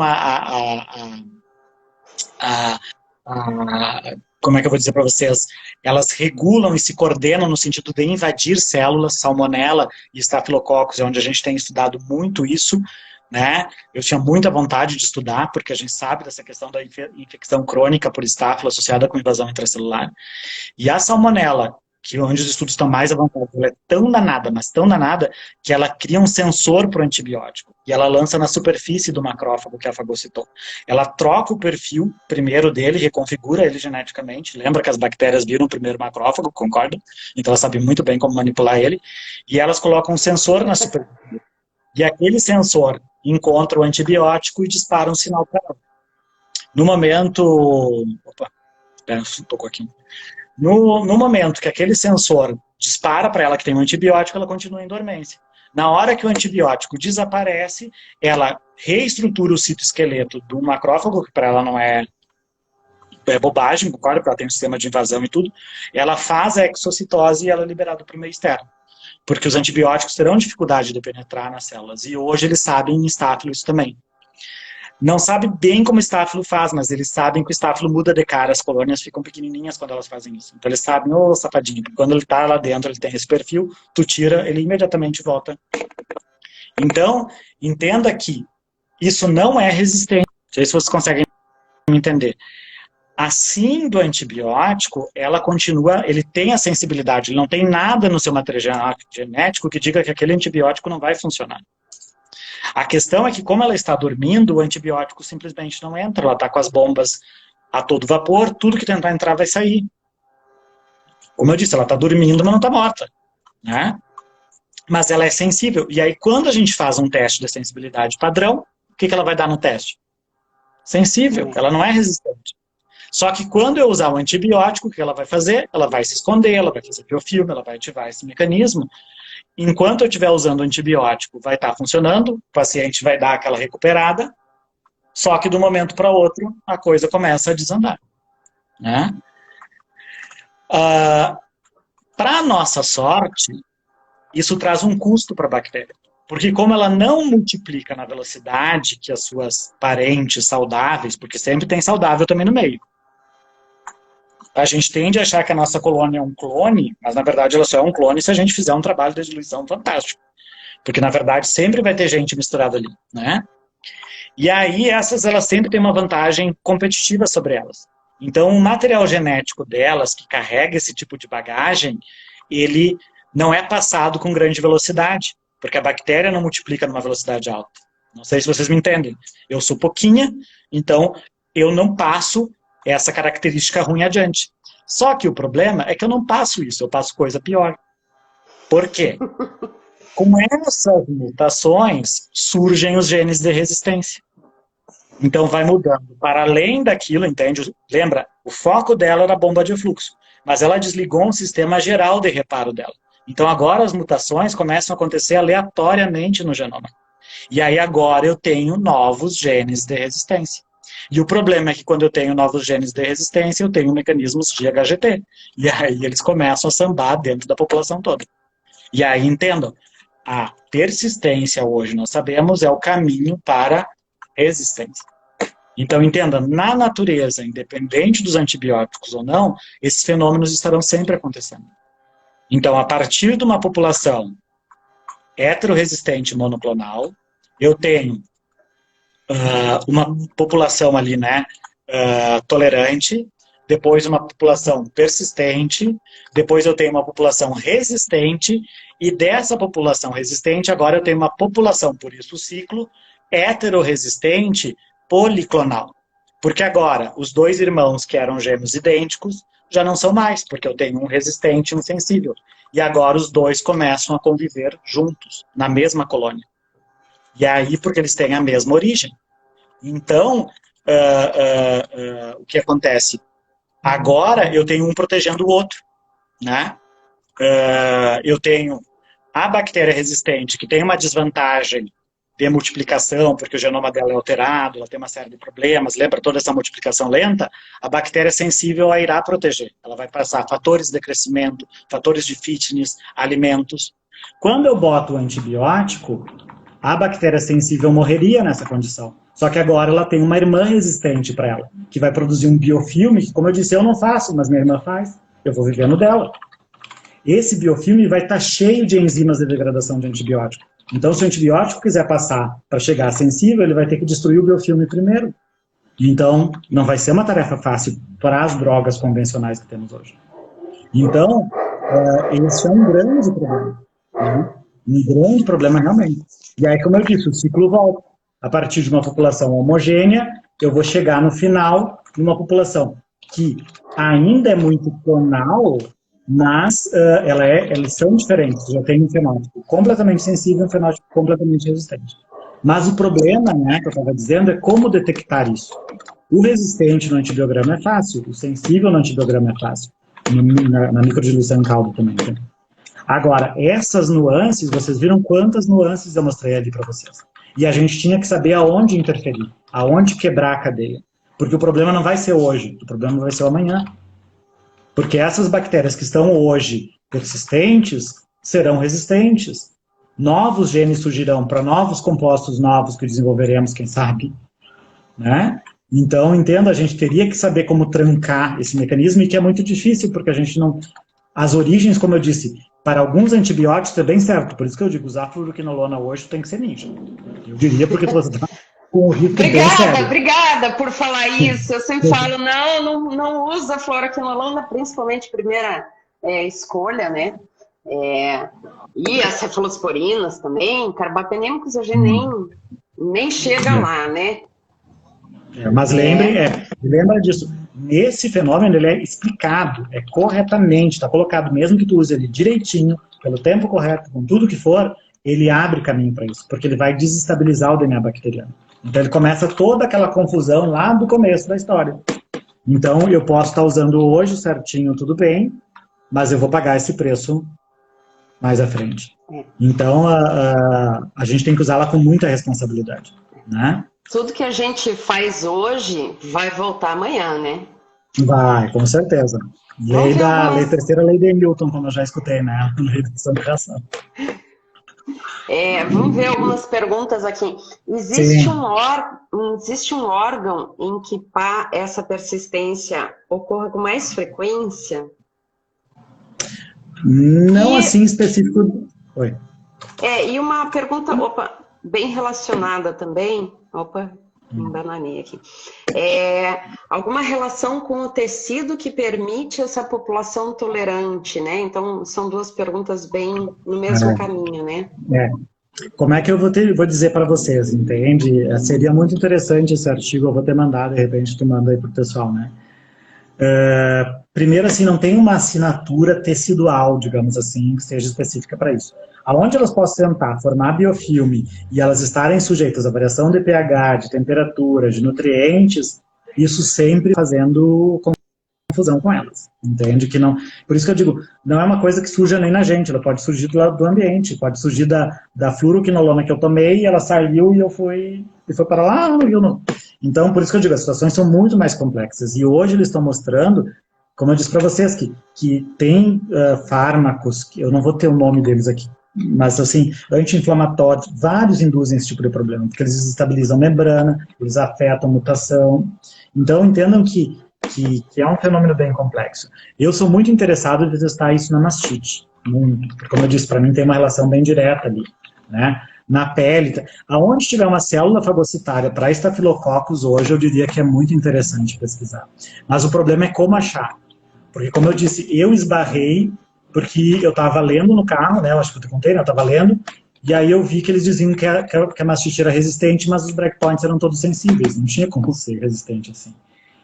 como é que eu vou dizer para vocês? Elas regulam e se coordenam no sentido de invadir células, salmonela e estafilococcus, é onde a gente tem estudado muito isso, né? Eu tinha muita vontade de estudar, porque a gente sabe dessa questão da infecção crônica por estáfilo associada com invasão intracelular. E a salmonela, que onde os estudos estão mais avançados, ela é tão danada, mas tão danada, que ela cria um sensor para o antibiótico. E ela lança na superfície do macrófago, que a fagocitou. Ela troca o perfil primeiro dele, reconfigura ele geneticamente. Lembra que as bactérias viram o primeiro macrófago, concorda? Então ela sabe muito bem como manipular ele. E elas colocam um sensor na superfície. E aquele sensor encontra o antibiótico e dispara um sinal para ela. No momento... Opa, espera, um pouco aqui. No momento que aquele sensor dispara para ela que tem um antibiótico, ela continua em dormência. Na hora que o antibiótico desaparece, ela reestrutura o citoesqueleto do macrófago, que para ela não é bobagem, concorda? Porque ela tem um sistema de invasão e tudo. Ela faz a exocitose e ela é liberada para o meio externo. Porque os antibióticos terão dificuldade de penetrar nas células. E hoje eles sabem em estáfilo isso também. Não sabe bem como o estáfilo faz, mas eles sabem que o estáfilo muda de cara, as colônias ficam pequenininhas quando elas fazem isso. Então eles sabem, ô safadinho, quando ele está lá dentro, ele tem esse perfil, tu tira, ele imediatamente volta. Então, entenda que isso não é resistente. Não sei se vocês conseguem entender. Assim do antibiótico, ela continua, ele tem a sensibilidade, ele não tem nada no seu material genético que diga que aquele antibiótico não vai funcionar. A questão é que, como ela está dormindo, o antibiótico simplesmente não entra, ela está com as bombas a todo vapor, tudo que tentar entrar vai sair. Como eu disse, ela está dormindo, mas não está morta, né? Mas ela é sensível. E aí, quando a gente faz um teste de sensibilidade padrão, o que ela vai dar no teste? Sensível, ela não é resistente. Só que quando eu usar o antibiótico, o que ela vai fazer? Ela vai se esconder, ela vai fazer biofilme, ela vai ativar esse mecanismo. Enquanto eu estiver usando o antibiótico, vai estar funcionando, o paciente vai dar aquela recuperada, só que de um momento para outro, a coisa começa a desandar. Né? Para nossa sorte, isso traz um custo para a bactéria. Porque como ela não multiplica na velocidade que as suas parentes saudáveis, porque sempre tem saudável também no meio. A gente tende a achar que a nossa colônia é um clone, mas na verdade ela só é um clone se a gente fizer um trabalho de diluição fantástico. Porque na verdade sempre vai ter gente misturada ali, né? E aí essas elas sempre têm uma vantagem competitiva sobre elas. Então o material genético delas, que carrega esse tipo de bagagem, ele não é passado com grande velocidade, porque a bactéria não multiplica numa velocidade alta. Não sei se vocês me entendem. Eu sou pouquinha, então eu não passo essa característica ruim adiante. Só que o problema é que eu não passo isso, eu passo coisa pior. Por quê? Com essas mutações, surgem os genes de resistência. Então vai mudando. Para além daquilo, entende? Lembra, o foco dela era a bomba de fluxo, mas ela desligou um sistema geral de reparo dela. Então agora as mutações começam a acontecer aleatoriamente no genoma. E aí agora eu tenho novos genes de resistência. E o problema é que quando eu tenho novos genes de resistência, eu tenho mecanismos de HGT. E aí eles começam a sambar dentro da população toda. E aí, entendam, a persistência hoje, nós sabemos, é o caminho para resistência. Então, entenda, na natureza, independente dos antibióticos ou não, esses fenômenos estarão sempre acontecendo. Então, a partir de uma população heterorresistente monoclonal, eu tenho uma população ali, né, tolerante, depois uma população persistente, depois eu tenho uma população resistente, e dessa população resistente, agora eu tenho uma população, por isso o ciclo, heterorresistente policlonal. Porque agora, os dois irmãos que eram gêmeos idênticos, já não são mais, porque eu tenho um resistente e um sensível. E agora os dois começam a conviver juntos, na mesma colônia. E aí, porque eles têm a mesma origem. Então, o que acontece? Agora eu tenho um protegendo o outro, né? Eu tenho a bactéria resistente, que tem uma desvantagem de multiplicação, porque o genoma dela é alterado, ela tem uma série de problemas, lembra toda essa multiplicação lenta? A bactéria sensível a irá proteger. Ela vai passar fatores de crescimento, fatores de fitness, alimentos. Quando eu boto o antibiótico, a bactéria sensível morreria nessa condição. Só que agora ela tem uma irmã resistente para ela, que vai produzir um biofilme, que, como eu disse, eu não faço, mas minha irmã faz. Eu vou vivendo dela. Esse biofilme vai estar cheio de enzimas de degradação de antibiótico. Então, se o antibiótico quiser passar para chegar sensível, ele vai ter que destruir o biofilme primeiro. Então, não vai ser uma tarefa fácil para as drogas convencionais que temos hoje. Então, esse é um grande problema. Né? Um grande problema realmente. E aí, como eu disse, o ciclo volta. A partir de uma população homogênea, eu vou chegar no final numa população que ainda é muito clonal, mas eles são diferentes. Já tem um fenótipo completamente sensível e um fenótipo completamente resistente. Mas o problema, né, que eu estava dizendo, é como detectar isso. O resistente no antibiograma é fácil, o sensível no antibiograma é fácil. Na microdiluição em caldo também. Né? Agora, essas nuances, vocês viram quantas nuances eu mostrei ali para vocês. E a gente tinha que saber aonde interferir, aonde quebrar a cadeia. Porque o problema não vai ser hoje, o problema vai ser o amanhã. Porque essas bactérias que estão hoje persistentes serão resistentes. Novos genes surgirão para novos compostos novos que desenvolveremos, quem sabe. Né? Então, entenda, a gente teria que saber como trancar esse mecanismo, e que é muito difícil, porque a gente não... As origens, como eu disse, para alguns antibióticos é bem certo. Por isso que eu digo, usar fluoroquinolona hoje tem que ser ninja. Eu diria porque você está com o risco bem sério. Obrigada por falar isso. Eu sempre falo, não usa fluoroquinolona, principalmente primeira escolha, né? E as cefalosporinas também, carbapenêmicos a gente nem chega lá, né? Mas lembra disso. Nesse fenômeno ele é explicado, corretamente, está colocado, mesmo que tu use ele direitinho, pelo tempo correto, com tudo que for, ele abre caminho para isso, porque ele vai desestabilizar o DNA bacteriano. Então ele começa toda aquela confusão lá do começo da história. Então eu posso estar usando hoje certinho, tudo bem, mas eu vou pagar esse preço mais à frente. Então a gente tem que usá-la com muita responsabilidade, né? Tudo que a gente faz hoje vai voltar amanhã, né? Vai, com certeza. Terceira lei de Newton, como eu já escutei, né? Lei da concentração. Vamos ver algumas perguntas aqui. Existe um órgão em que essa persistência ocorra com mais frequência? Não assim específico. Oi. E uma pergunta, bem relacionada também. Me embananei aqui. Alguma relação com o tecido que permite essa população tolerante, né? Então, são duas perguntas bem no mesmo caminho, né? Como é que eu vou dizer para vocês, entende? Seria muito interessante esse artigo, eu vou ter mandado, de repente tu manda aí pro pessoal, né? Primeiro, assim, não tem uma assinatura tecidual, digamos assim, que seja específica para isso. Aonde elas possam tentar formar biofilme e elas estarem sujeitas à variação de pH, de temperatura, de nutrientes, isso sempre fazendo confusão com elas, entende? Que não, por isso que eu digo, não é uma coisa que surja nem na gente, ela pode surgir do ambiente, pode surgir da fluoroquinolona que eu tomei, ela saiu e foi para lá, não. Então, por isso que eu digo, as situações são muito mais complexas, e hoje eles estão mostrando, como eu disse para vocês, que tem fármacos, que eu não vou ter o nome deles aqui, mas assim, anti-inflamatórios, vários induzem esse tipo de problema, porque eles desestabilizam a membrana, eles afetam a mutação. Então, entendam que é um fenômeno bem complexo. Eu sou muito interessado em testar isso na mastite, muito, porque, como eu disse, para mim tem uma relação bem direta ali, né? Na pele, aonde tiver uma célula fagocitária para estafilococcus hoje, eu diria que é muito interessante pesquisar. Mas o problema é como achar, porque, como eu disse, eu esbarrei, porque eu estava lendo no carro, né, eu acho que eu te contei, né, eu estava lendo, e aí eu vi que eles diziam que a mastite era resistente, mas os breakpoints eram todos sensíveis, não tinha como ser resistente assim.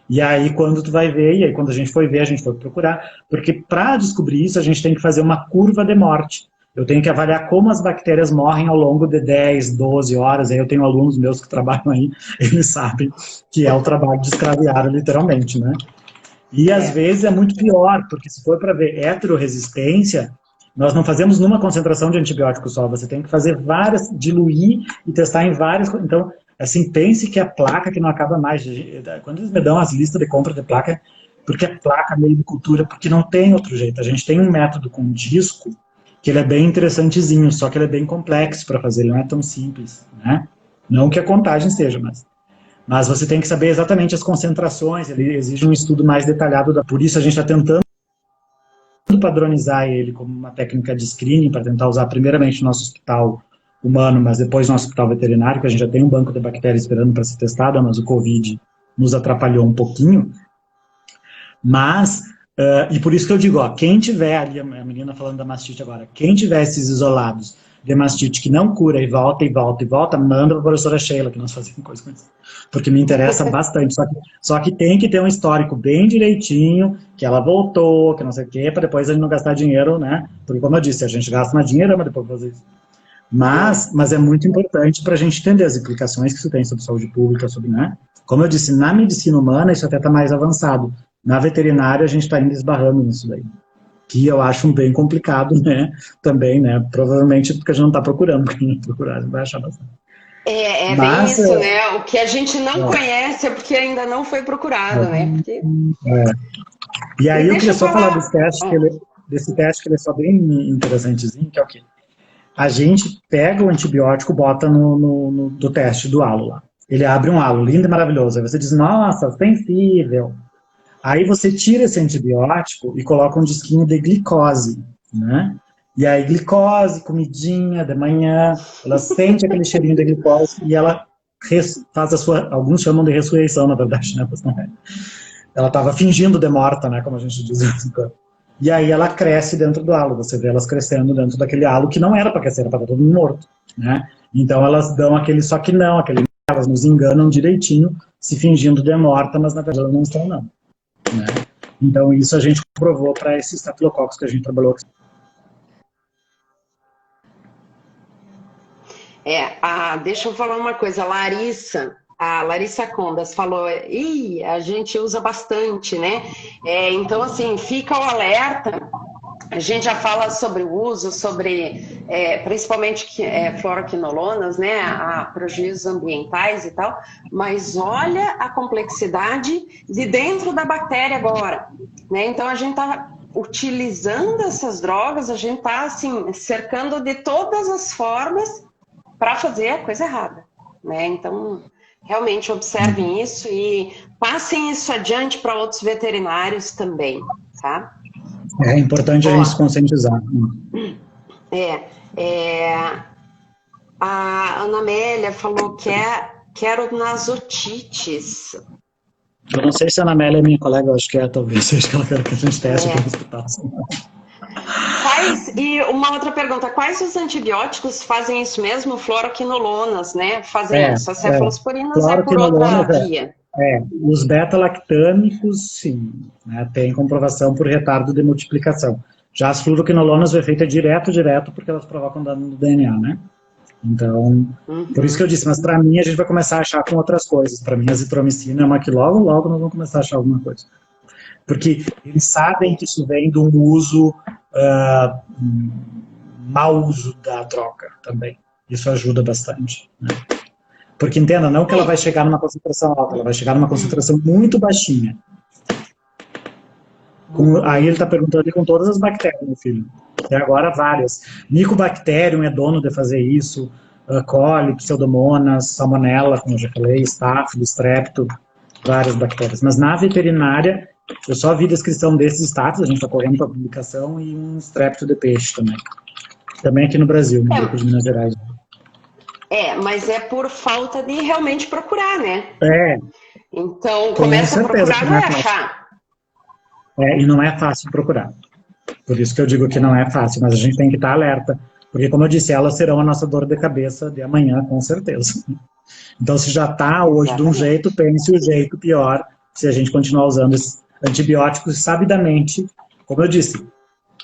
E aí, quando tu vai ver, e aí quando a gente foi ver, a gente foi procurar, porque para descobrir isso, a gente tem que fazer uma curva de morte. Eu tenho que avaliar como as bactérias morrem ao longo de 10, 12 horas, aí eu tenho alunos meus que trabalham aí, eles sabem que é o trabalho de escraviário, literalmente, né? E às vezes é muito pior, porque se for para ver heterorresistência, nós não fazemos numa concentração de antibiótico só, você tem que fazer várias, diluir e testar em várias, então... Assim, pense que a placa que não acaba mais. Quando eles me dão as listas de compra de placa, porque é placa, meio de cultura, porque não tem outro jeito. A gente tem um método com disco, que ele é bem interessantezinho, só que ele é bem complexo para fazer, ele não é tão simples, né? Não que a contagem seja, mas você tem que saber exatamente as concentrações, ele exige um estudo mais detalhado, por isso a gente está tentando padronizar ele como uma técnica de screening, para tentar usar primeiramente no nosso hospital humano, mas depois no hospital veterinário, que a gente já tem um banco de bactérias esperando para ser testada, mas o Covid nos atrapalhou um pouquinho. Mas, e por isso que eu digo, quem tiver ali, a menina falando da mastite agora, quem tiver esses isolados de mastite que não cura e volta, manda para a professora Sheila, que nós fazemos coisa com isso. Porque me interessa bastante. Só que tem que ter um histórico bem direitinho, que ela voltou, que não sei o quê, para depois a gente não gastar dinheiro, né? Porque, como eu disse, a gente gasta mais dinheiro, mas depois fazer isso. Mas é muito importante para a gente entender as implicações que isso tem sobre saúde pública, sobre, né? Como eu disse, na medicina humana isso até está mais avançado. Na veterinária a gente está ainda esbarrando nisso daí. Que eu acho bem complicado, né? Também, né? Provavelmente porque a gente não está procurando, porque não procurar, a gente vai achar bastante. Bem isso, né? O que a gente não conhece é porque ainda não foi procurado, né? Porque... E aí eu queria só falar desse teste, que ele é só bem interessantezinho, que é o quê? A gente pega o antibiótico, bota do teste do halo lá. Ele abre um halo, lindo e maravilhoso. Aí você diz, nossa, sensível. Aí você tira esse antibiótico e coloca um disquinho de glicose, né? E aí glicose, comidinha de manhã, ela sente aquele cheirinho de glicose e ela faz a sua, alguns chamam de ressurreição, na verdade, né? Mas não é. Ela estava fingindo de morta, né? Como a gente diz. E aí ela cresce dentro do halo, você vê elas crescendo dentro daquele halo que não era para crescer, era para todo mundo morto, né? Então elas dão aquele, só que não, elas nos enganam direitinho, se fingindo de morta, mas na verdade elas não estão, não. Né? Então isso a gente comprovou para esses estafilococos que a gente trabalhou aqui. Deixa eu falar uma coisa, a Larissa Condas falou, a gente usa bastante, né? Então, assim, fica o alerta, a gente já fala sobre o uso, sobre, principalmente fluoroquinolonas, né? Prejuízos ambientais e tal, mas olha a complexidade de dentro da bactéria agora, né? Então, a gente está utilizando essas drogas, a gente está, assim, cercando de todas as formas para fazer a coisa errada, né? Então, realmente observem isso e passem isso adiante para outros veterinários também, tá? É importante a gente se conscientizar. A Ana Amélia falou que quero nasotites. Eu não sei se a Ana Amélia é minha colega, eu acho que talvez seja que ela quer que a gente teste para hospital. E uma outra pergunta, quais os antibióticos fazem isso mesmo? Fluoroquinolonas, né? Fazem isso. As cefalosporinas é por outra via. Os beta-lactâmicos, sim, né, tem comprovação por retardo de multiplicação. Já as fluoroquinolonas, o efeito é direto, porque elas provocam dano no DNA, né? Então, por isso que eu disse, mas para mim a gente vai começar a achar com outras coisas. Para mim a azitromicina é uma que logo nós vamos começar a achar alguma coisa. Porque eles sabem que isso vem de um uso, mau uso da droga também. Isso ajuda bastante, né? Porque entenda, não que ela vai chegar numa concentração alta, ela vai chegar numa concentração muito baixinha. Aí ele está perguntando com todas as bactérias, meu filho. Até agora, várias. Mycobacterium é dono de fazer isso, coli, pseudomonas, salmonella, como eu já falei, staphylo, strepto, várias bactérias. Mas na veterinária, eu só vi descrição desses status, a gente está correndo para publicação, e um strepto de peixe também. Também aqui no Brasil, no grupo de Minas Gerais. Mas é por falta de realmente procurar, né? Então, com começa a certeza, procurar, vai achar. E não é fácil procurar. Por isso que eu digo que não é fácil, mas a gente tem que estar alerta. Porque, como eu disse, elas serão a nossa dor de cabeça de amanhã, com certeza. Então, se já está hoje de um jeito, pense o jeito pior se a gente continuar usando esses antibióticos sabidamente. Como eu disse,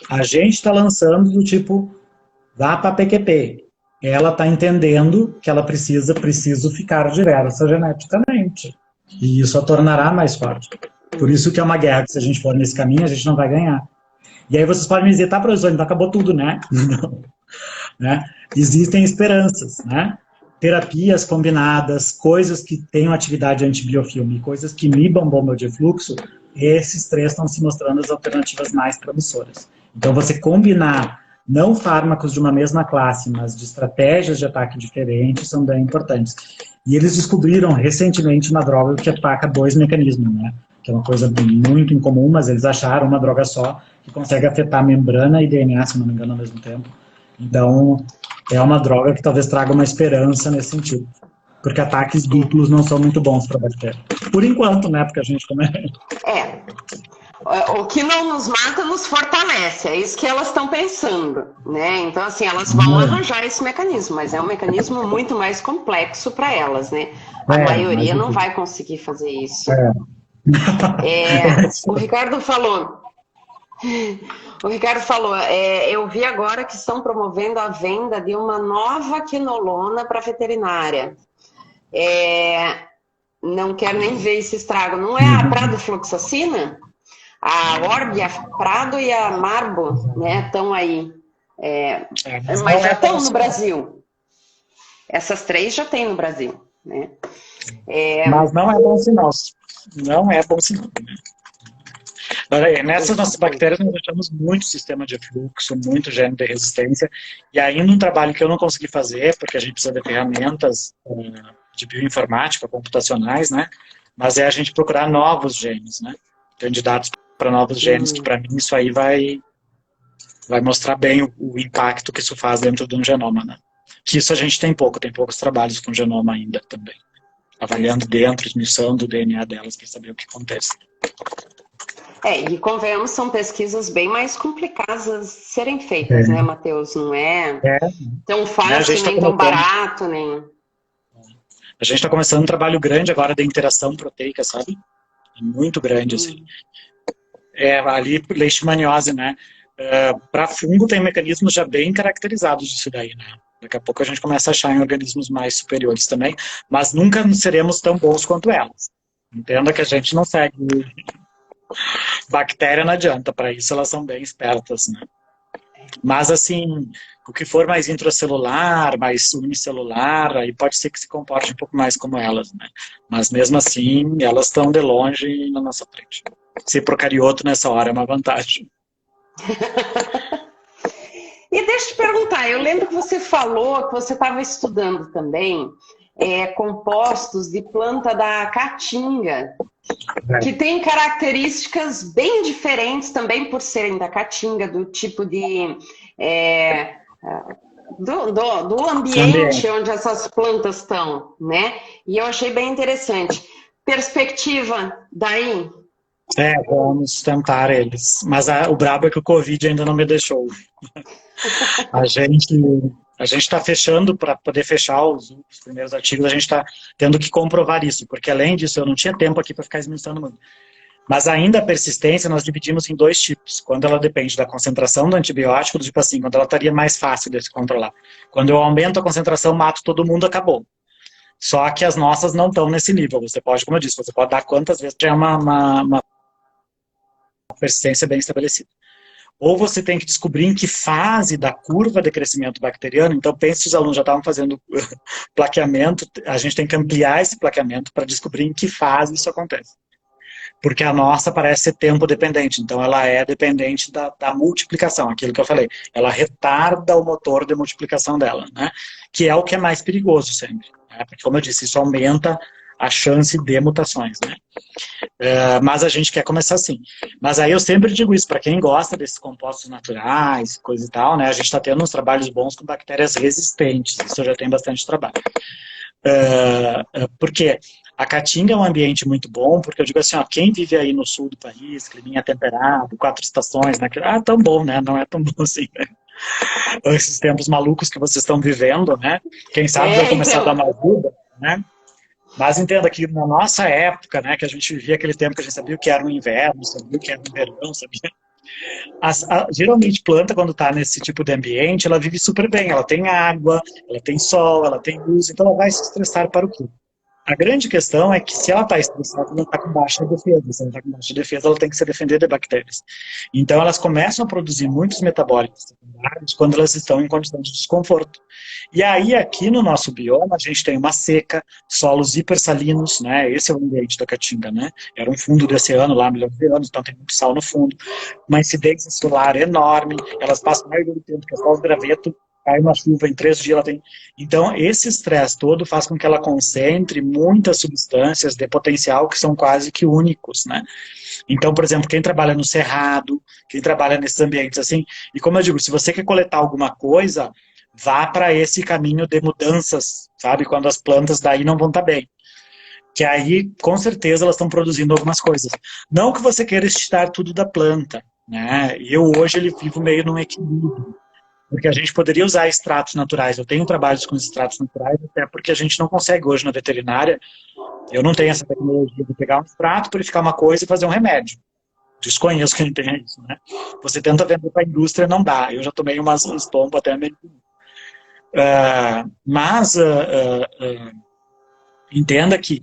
a gente está lançando do tipo, vá para a PQP. Ela está entendendo que ela preciso ficar diversa geneticamente. E isso a tornará mais forte. Por isso que é uma guerra, que se a gente for nesse caminho, a gente não vai ganhar. E aí vocês podem me dizer, tá, professor, então acabou tudo, né? Não. Né? Existem esperanças, né? Terapias combinadas, coisas que tenham atividade antibiofilme, coisas que inibam bomba de fluxo, esses três estão se mostrando as alternativas mais promissoras. Então, você combinar não fármacos de uma mesma classe, mas de estratégias de ataque diferentes, são bem importantes. E eles descobriram recentemente uma droga que ataca 2 mecanismos, né? Que é uma coisa muito incomum, mas eles acharam uma droga só que consegue afetar membrana e DNA, se não me engano, ao mesmo tempo. Então, é uma droga que talvez traga uma esperança nesse sentido. Porque ataques duplos não são muito bons para a bactéria. Por enquanto, né? Porque a gente O que não nos mata nos fortalece, é isso que elas estão pensando, né? Então, assim, elas vão arranjar esse mecanismo, mas é um mecanismo muito mais complexo para elas, né? A maioria não vai conseguir fazer isso. O Ricardo falou, eu vi agora que estão promovendo a venda de uma nova quinolona para veterinária. Não quero nem ver esse estrago. Não é a pradofloxacina? A Orb, a Prado e a Marbo, né, estão aí. Mas já estão no Brasil. Essas 3 já tem no Brasil, né? Mas não é bom sinal. Não é bom sinal. Nessas nossas bactérias nós achamos muito sistema de fluxo, muito gene de resistência, e ainda um trabalho que eu não consegui fazer, porque a gente precisa de ferramentas de bioinformática, computacionais, né? Mas é a gente procurar novos genes, né? Candidatos para novos genes, que para mim isso aí vai mostrar bem o impacto que isso faz dentro de um genoma, né? Que isso a gente tem poucos trabalhos com genoma ainda também. avaliando dentro, esmiuçando o DNA delas para saber o que acontece. E convenhamos, são pesquisas bem mais complicadas de serem feitas, né, Matheus? Não é tão fácil, nem tão barato, nem... A gente está começando um trabalho grande agora de interação proteica, sabe? Muito grande, assim. Ali, leishmaniose, né? Para fungo tem mecanismos já bem caracterizados disso daí, né? Daqui a pouco a gente começa a achar em organismos mais superiores também, mas nunca seremos tão bons quanto elas. Entenda que a gente não segue... Bactéria não adianta, para isso elas são bem espertas, né? Mas, assim, o que for mais intracelular, mais unicelular, aí pode ser que se comporte um pouco mais como elas, né? Mas, mesmo assim, elas estão de longe na nossa frente. Ser procarioto nessa hora é uma vantagem. E deixa eu te perguntar, eu lembro que você falou que você estava estudando também compostos de planta da caatinga, que tem características bem diferentes também por serem da caatinga, do tipo de... do ambiente onde essas plantas estão, né? E eu achei bem interessante. Perspectiva daí? Vamos tentar eles. Mas o brabo é que o Covid ainda não me deixou. A gente está fechando, para poder fechar os primeiros artigos, a gente está tendo que comprovar isso, porque além disso eu não tinha tempo aqui para ficar esmiuçando muito. Mas ainda a persistência nós dividimos em 2 tipos. Quando ela depende da concentração do antibiótico, tipo assim, quando ela estaria mais fácil de se controlar. Quando eu aumento a concentração, mato todo mundo, acabou. Só que as nossas não estão nesse nível. Você pode, como eu disse, você pode dar quantas vezes tem uma persistência bem estabelecida. Ou você tem que descobrir em que fase da curva de crescimento bacteriano. Então, pense que os alunos já estavam fazendo plaqueamento, a gente tem que ampliar esse plaqueamento para descobrir em que fase isso acontece. Porque a nossa parece ser tempo dependente, então ela é dependente da multiplicação, aquilo que eu falei. Ela retarda o motor de multiplicação dela, né? Que é o que é mais perigoso sempre. Né? Porque, como eu disse, isso aumenta a chance de mutações, né? Mas a gente quer começar assim. Mas aí eu sempre digo isso, para quem gosta desses compostos naturais, coisa e tal, né? A gente está tendo uns trabalhos bons com bactérias resistentes, isso já tem bastante trabalho. Porque a caatinga é um ambiente muito bom, porque eu digo assim, ó, quem vive aí no sul do país, climinha temperado, 4 estações, né? Tão bom, né? Não é tão bom assim, né? Esses tempos malucos que vocês estão vivendo, né? Quem sabe vai começar a dar uma ajuda, né? Mas entenda que na nossa época, né, que a gente vivia aquele tempo que a gente sabia o que era um inverno, sabia o que era um verão, sabia? Geralmente planta, quando está nesse tipo de ambiente, ela vive super bem. Ela tem água, ela tem sol, ela tem luz, então ela vai se estressar para o quê? A grande questão é que se ela está estressada, ela está com baixa defesa. Se ela está com baixa defesa, ela tem que se defender de bactérias. Então elas começam a produzir muitos metabólitos secundários quando elas estão em condição de desconforto. E aí aqui no nosso bioma a gente tem uma seca, solos hipersalinos, né? Esse é o ambiente da caatinga, né? Era um fundo de oceano lá, milhões de anos, então tem muito sal no fundo. Uma incidência solar enorme, elas passam mais do tempo que é só o graveto, cai uma chuva, em 3 dias ela tem... Então, esse estresse todo faz com que ela concentre muitas substâncias de potencial que são quase que únicos, né? Então, por exemplo, quem trabalha no cerrado, quem trabalha nesses ambientes assim, e como eu digo, se você quer coletar alguma coisa, vá para esse caminho de mudanças, sabe? Quando as plantas daí não vão estar bem. Que aí, com certeza, elas estão produzindo algumas coisas. Não que você queira extirpar tudo da planta, né? Eu hoje vivo meio num equilíbrio. Porque a gente poderia usar extratos naturais. Eu tenho trabalhos com extratos naturais, até porque a gente não consegue hoje na veterinária. Eu não tenho essa tecnologia de pegar um extrato, purificar uma coisa e fazer um remédio. Desconheço quem tem isso, né? Você tenta vender para a indústria, não dá. Eu já tomei umas tombas até meio... entenda que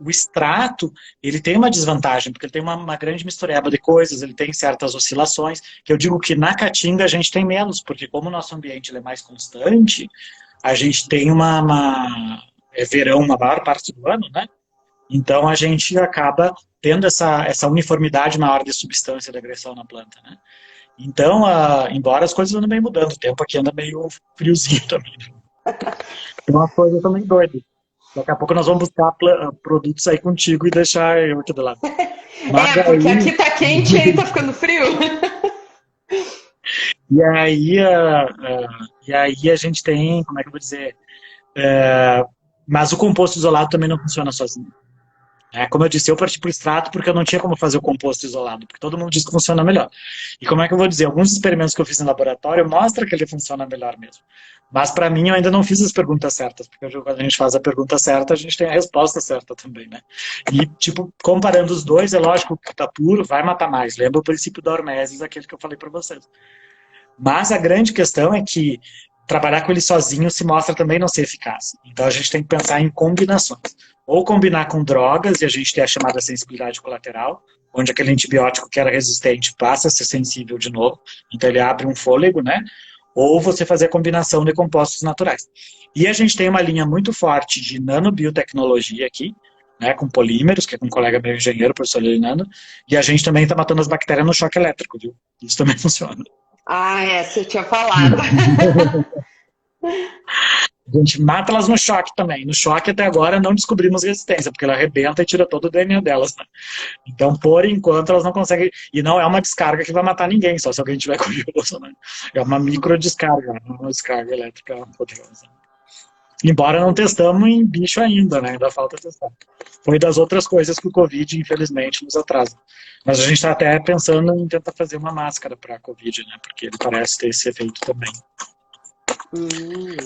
o extrato, ele tem uma desvantagem, porque ele tem uma grande mistureba de coisas, ele tem certas oscilações, que eu digo que na caatinga a gente tem menos, porque como o nosso ambiente ele é mais constante, a gente tem verão uma maior parte do ano, né? Então a gente acaba tendo essa uniformidade maior de substância de agressão na planta, né? Então, embora as coisas andem meio mudando, o tempo aqui anda meio friozinho também. Tem uma coisa também doida. Daqui a pouco nós vamos buscar produtos aí contigo e deixar eu aqui do lado. Mas porque aí... aqui tá quente e aí tá ficando frio. E aí a gente tem, como é que eu vou dizer, Mas o composto isolado também não funciona sozinho. Como eu disse, eu parti para o extrato porque eu não tinha como fazer o composto isolado, porque todo mundo diz que funciona melhor. E como é que eu vou dizer? Alguns experimentos que eu fiz em laboratório mostram que ele funciona melhor mesmo. Mas para mim eu ainda não fiz as perguntas certas, porque quando a gente faz a pergunta certa, a gente tem a resposta certa também, né? E, tipo, comparando os dois, é lógico que tá puro, vai matar mais. Lembra o princípio da hormesis, aquele que eu falei para vocês. Mas a grande questão é que trabalhar com ele sozinho se mostra também não ser eficaz. Então a gente tem que pensar em combinações. Ou combinar com drogas, e a gente tem a chamada sensibilidade colateral, onde aquele antibiótico que era resistente passa a ser sensível de novo, então ele abre um fôlego, né? Ou você fazer a combinação de compostos naturais. E a gente tem uma linha muito forte de nanobiotecnologia aqui, né, com polímeros, que é com um colega meu engenheiro, o professor Leonardo, e a gente também está matando as bactérias no choque elétrico, viu? Isso também funciona. Você tinha falado. A gente mata elas no choque também. No choque, até agora, não descobrimos resistência, porque ela arrebenta e tira todo o DNA delas. Né? Então, por enquanto, elas não conseguem... E não é uma descarga que vai matar ninguém, só se alguém tiver curioso. Né? É uma microdescarga, não é uma descarga elétrica poderosa. Embora não testamos em bicho ainda, né? Ainda falta testar. Foi das outras coisas que o Covid, infelizmente, nos atrasa. Mas a gente está até pensando em tentar fazer uma máscara para a Covid, né? Porque ele parece ter esse efeito também.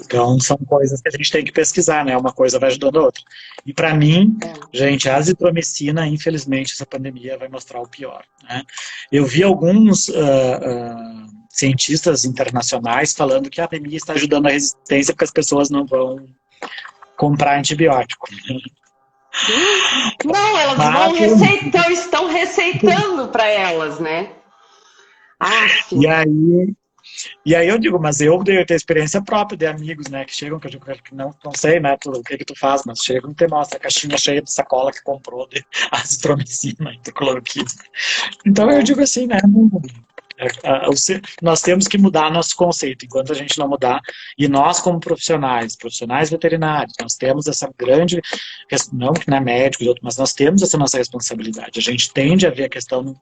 Então, são coisas que a gente tem que pesquisar, né? Uma coisa vai ajudando a outra. E para mim, gente, a azitromicina, infelizmente, essa pandemia vai mostrar o pior. Né? Eu vi alguns cientistas internacionais falando que a pandemia está ajudando a resistência porque as pessoas não vão comprar antibiótico. Não, elas estão receitando para elas, né? E aí eu digo, mas eu devo ter experiência própria de amigos, né, que chegam, que eu digo que não sei, né, o que tu faz, mas chegam e te mostra a caixinha cheia de sacola que comprou de azitromicina e cloroquina. Então eu digo assim, né, nós temos que mudar nosso conceito, enquanto a gente não mudar, e nós como profissionais veterinários, nós temos essa grande, não que não é médico, mas nós temos essa nossa responsabilidade, a gente tende a ver a questão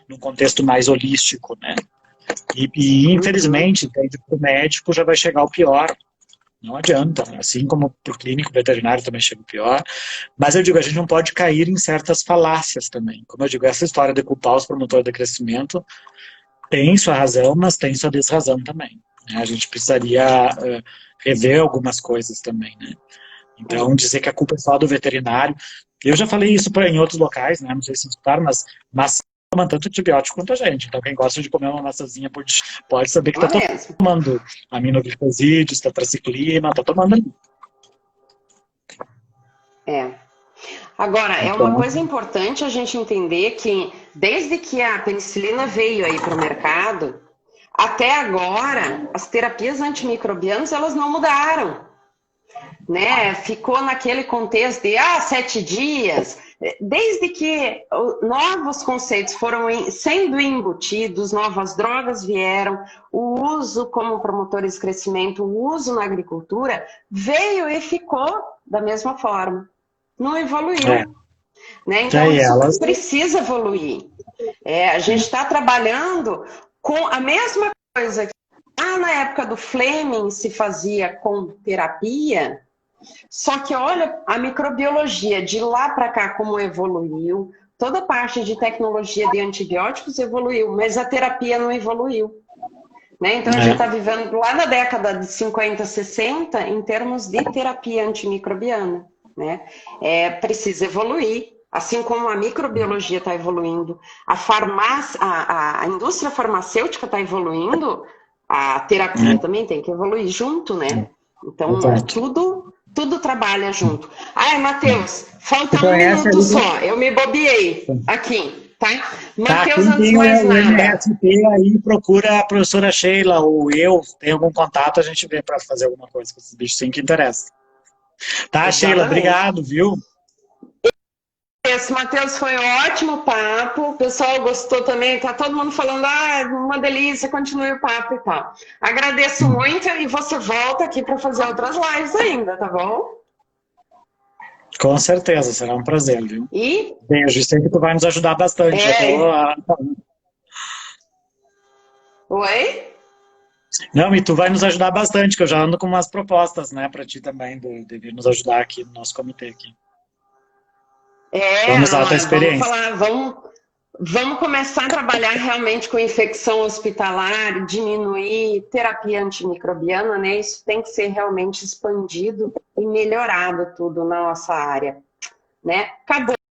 num contexto mais holístico, né, e infelizmente, para o médico já vai chegar o pior. Não adianta. Assim como para o clínico veterinário também chega o pior. Mas eu digo, a gente não pode cair em certas falácias também. Como eu digo, essa história de culpar os promotores de crescimento tem sua razão, mas tem sua desrazão também. Né? A gente precisaria rever algumas coisas também. Né? Então, dizer que a culpa é só do veterinário. Eu já falei isso em outros locais, né? Não sei se escutaram, mas toma tanto antibiótico quanto a gente. Então, quem gosta de comer uma maçãzinha pode saber que está tomando aminoglicosídeos, tetraciclina, está tomando ali. Agora, é uma coisa importante a gente entender que, desde que a penicilina veio aí para o mercado, até agora, as terapias antimicrobianas, elas não mudaram. Né? Ficou naquele contexto de 7 dias... Desde que novos conceitos foram sendo embutidos, novas drogas vieram, o uso como promotores de crescimento, o uso na agricultura, veio e ficou da mesma forma. Não evoluiu. Né? Então, isso precisa evoluir. A gente está trabalhando com a mesma coisa que na época do Fleming se fazia com terapia. Só que olha a microbiologia de lá para cá como evoluiu, toda a parte de tecnologia de antibióticos evoluiu, mas a terapia não evoluiu. Né? Então a gente está vivendo lá na década de 50, 60 em termos de terapia antimicrobiana. Né? Precisa evoluir, assim como a microbiologia está evoluindo, a indústria farmacêutica está evoluindo, a terapia também tem que evoluir junto, né? Então tudo trabalha junto. Matheus, falta um minuto só. Eu me bobeei aqui, tá? Matheus, antes de mais nada. MSP aí, procura a professora Sheila ou eu, tem algum contato, a gente vê para fazer alguma coisa com esses bichos, sim, que interessa. Tá, exatamente. Sheila, obrigado, viu? Matheus, foi um ótimo papo, o pessoal gostou também, tá todo mundo falando, uma delícia, continue o papo e tal. Agradeço muito e você volta aqui para fazer outras lives ainda, tá bom? Com certeza, será um prazer, viu? E? Beijo, sei que tu vai nos ajudar bastante. Oi? Não, e tu vai nos ajudar bastante, que eu já ando com umas propostas, né, para ti também, de vir nos ajudar aqui no nosso comitê aqui. Vamos usar a tua experiência. Vamos começar a trabalhar realmente com infecção hospitalar, diminuir terapia antimicrobiana, né? Isso tem que ser realmente expandido e melhorado tudo na nossa área, né? Acabou.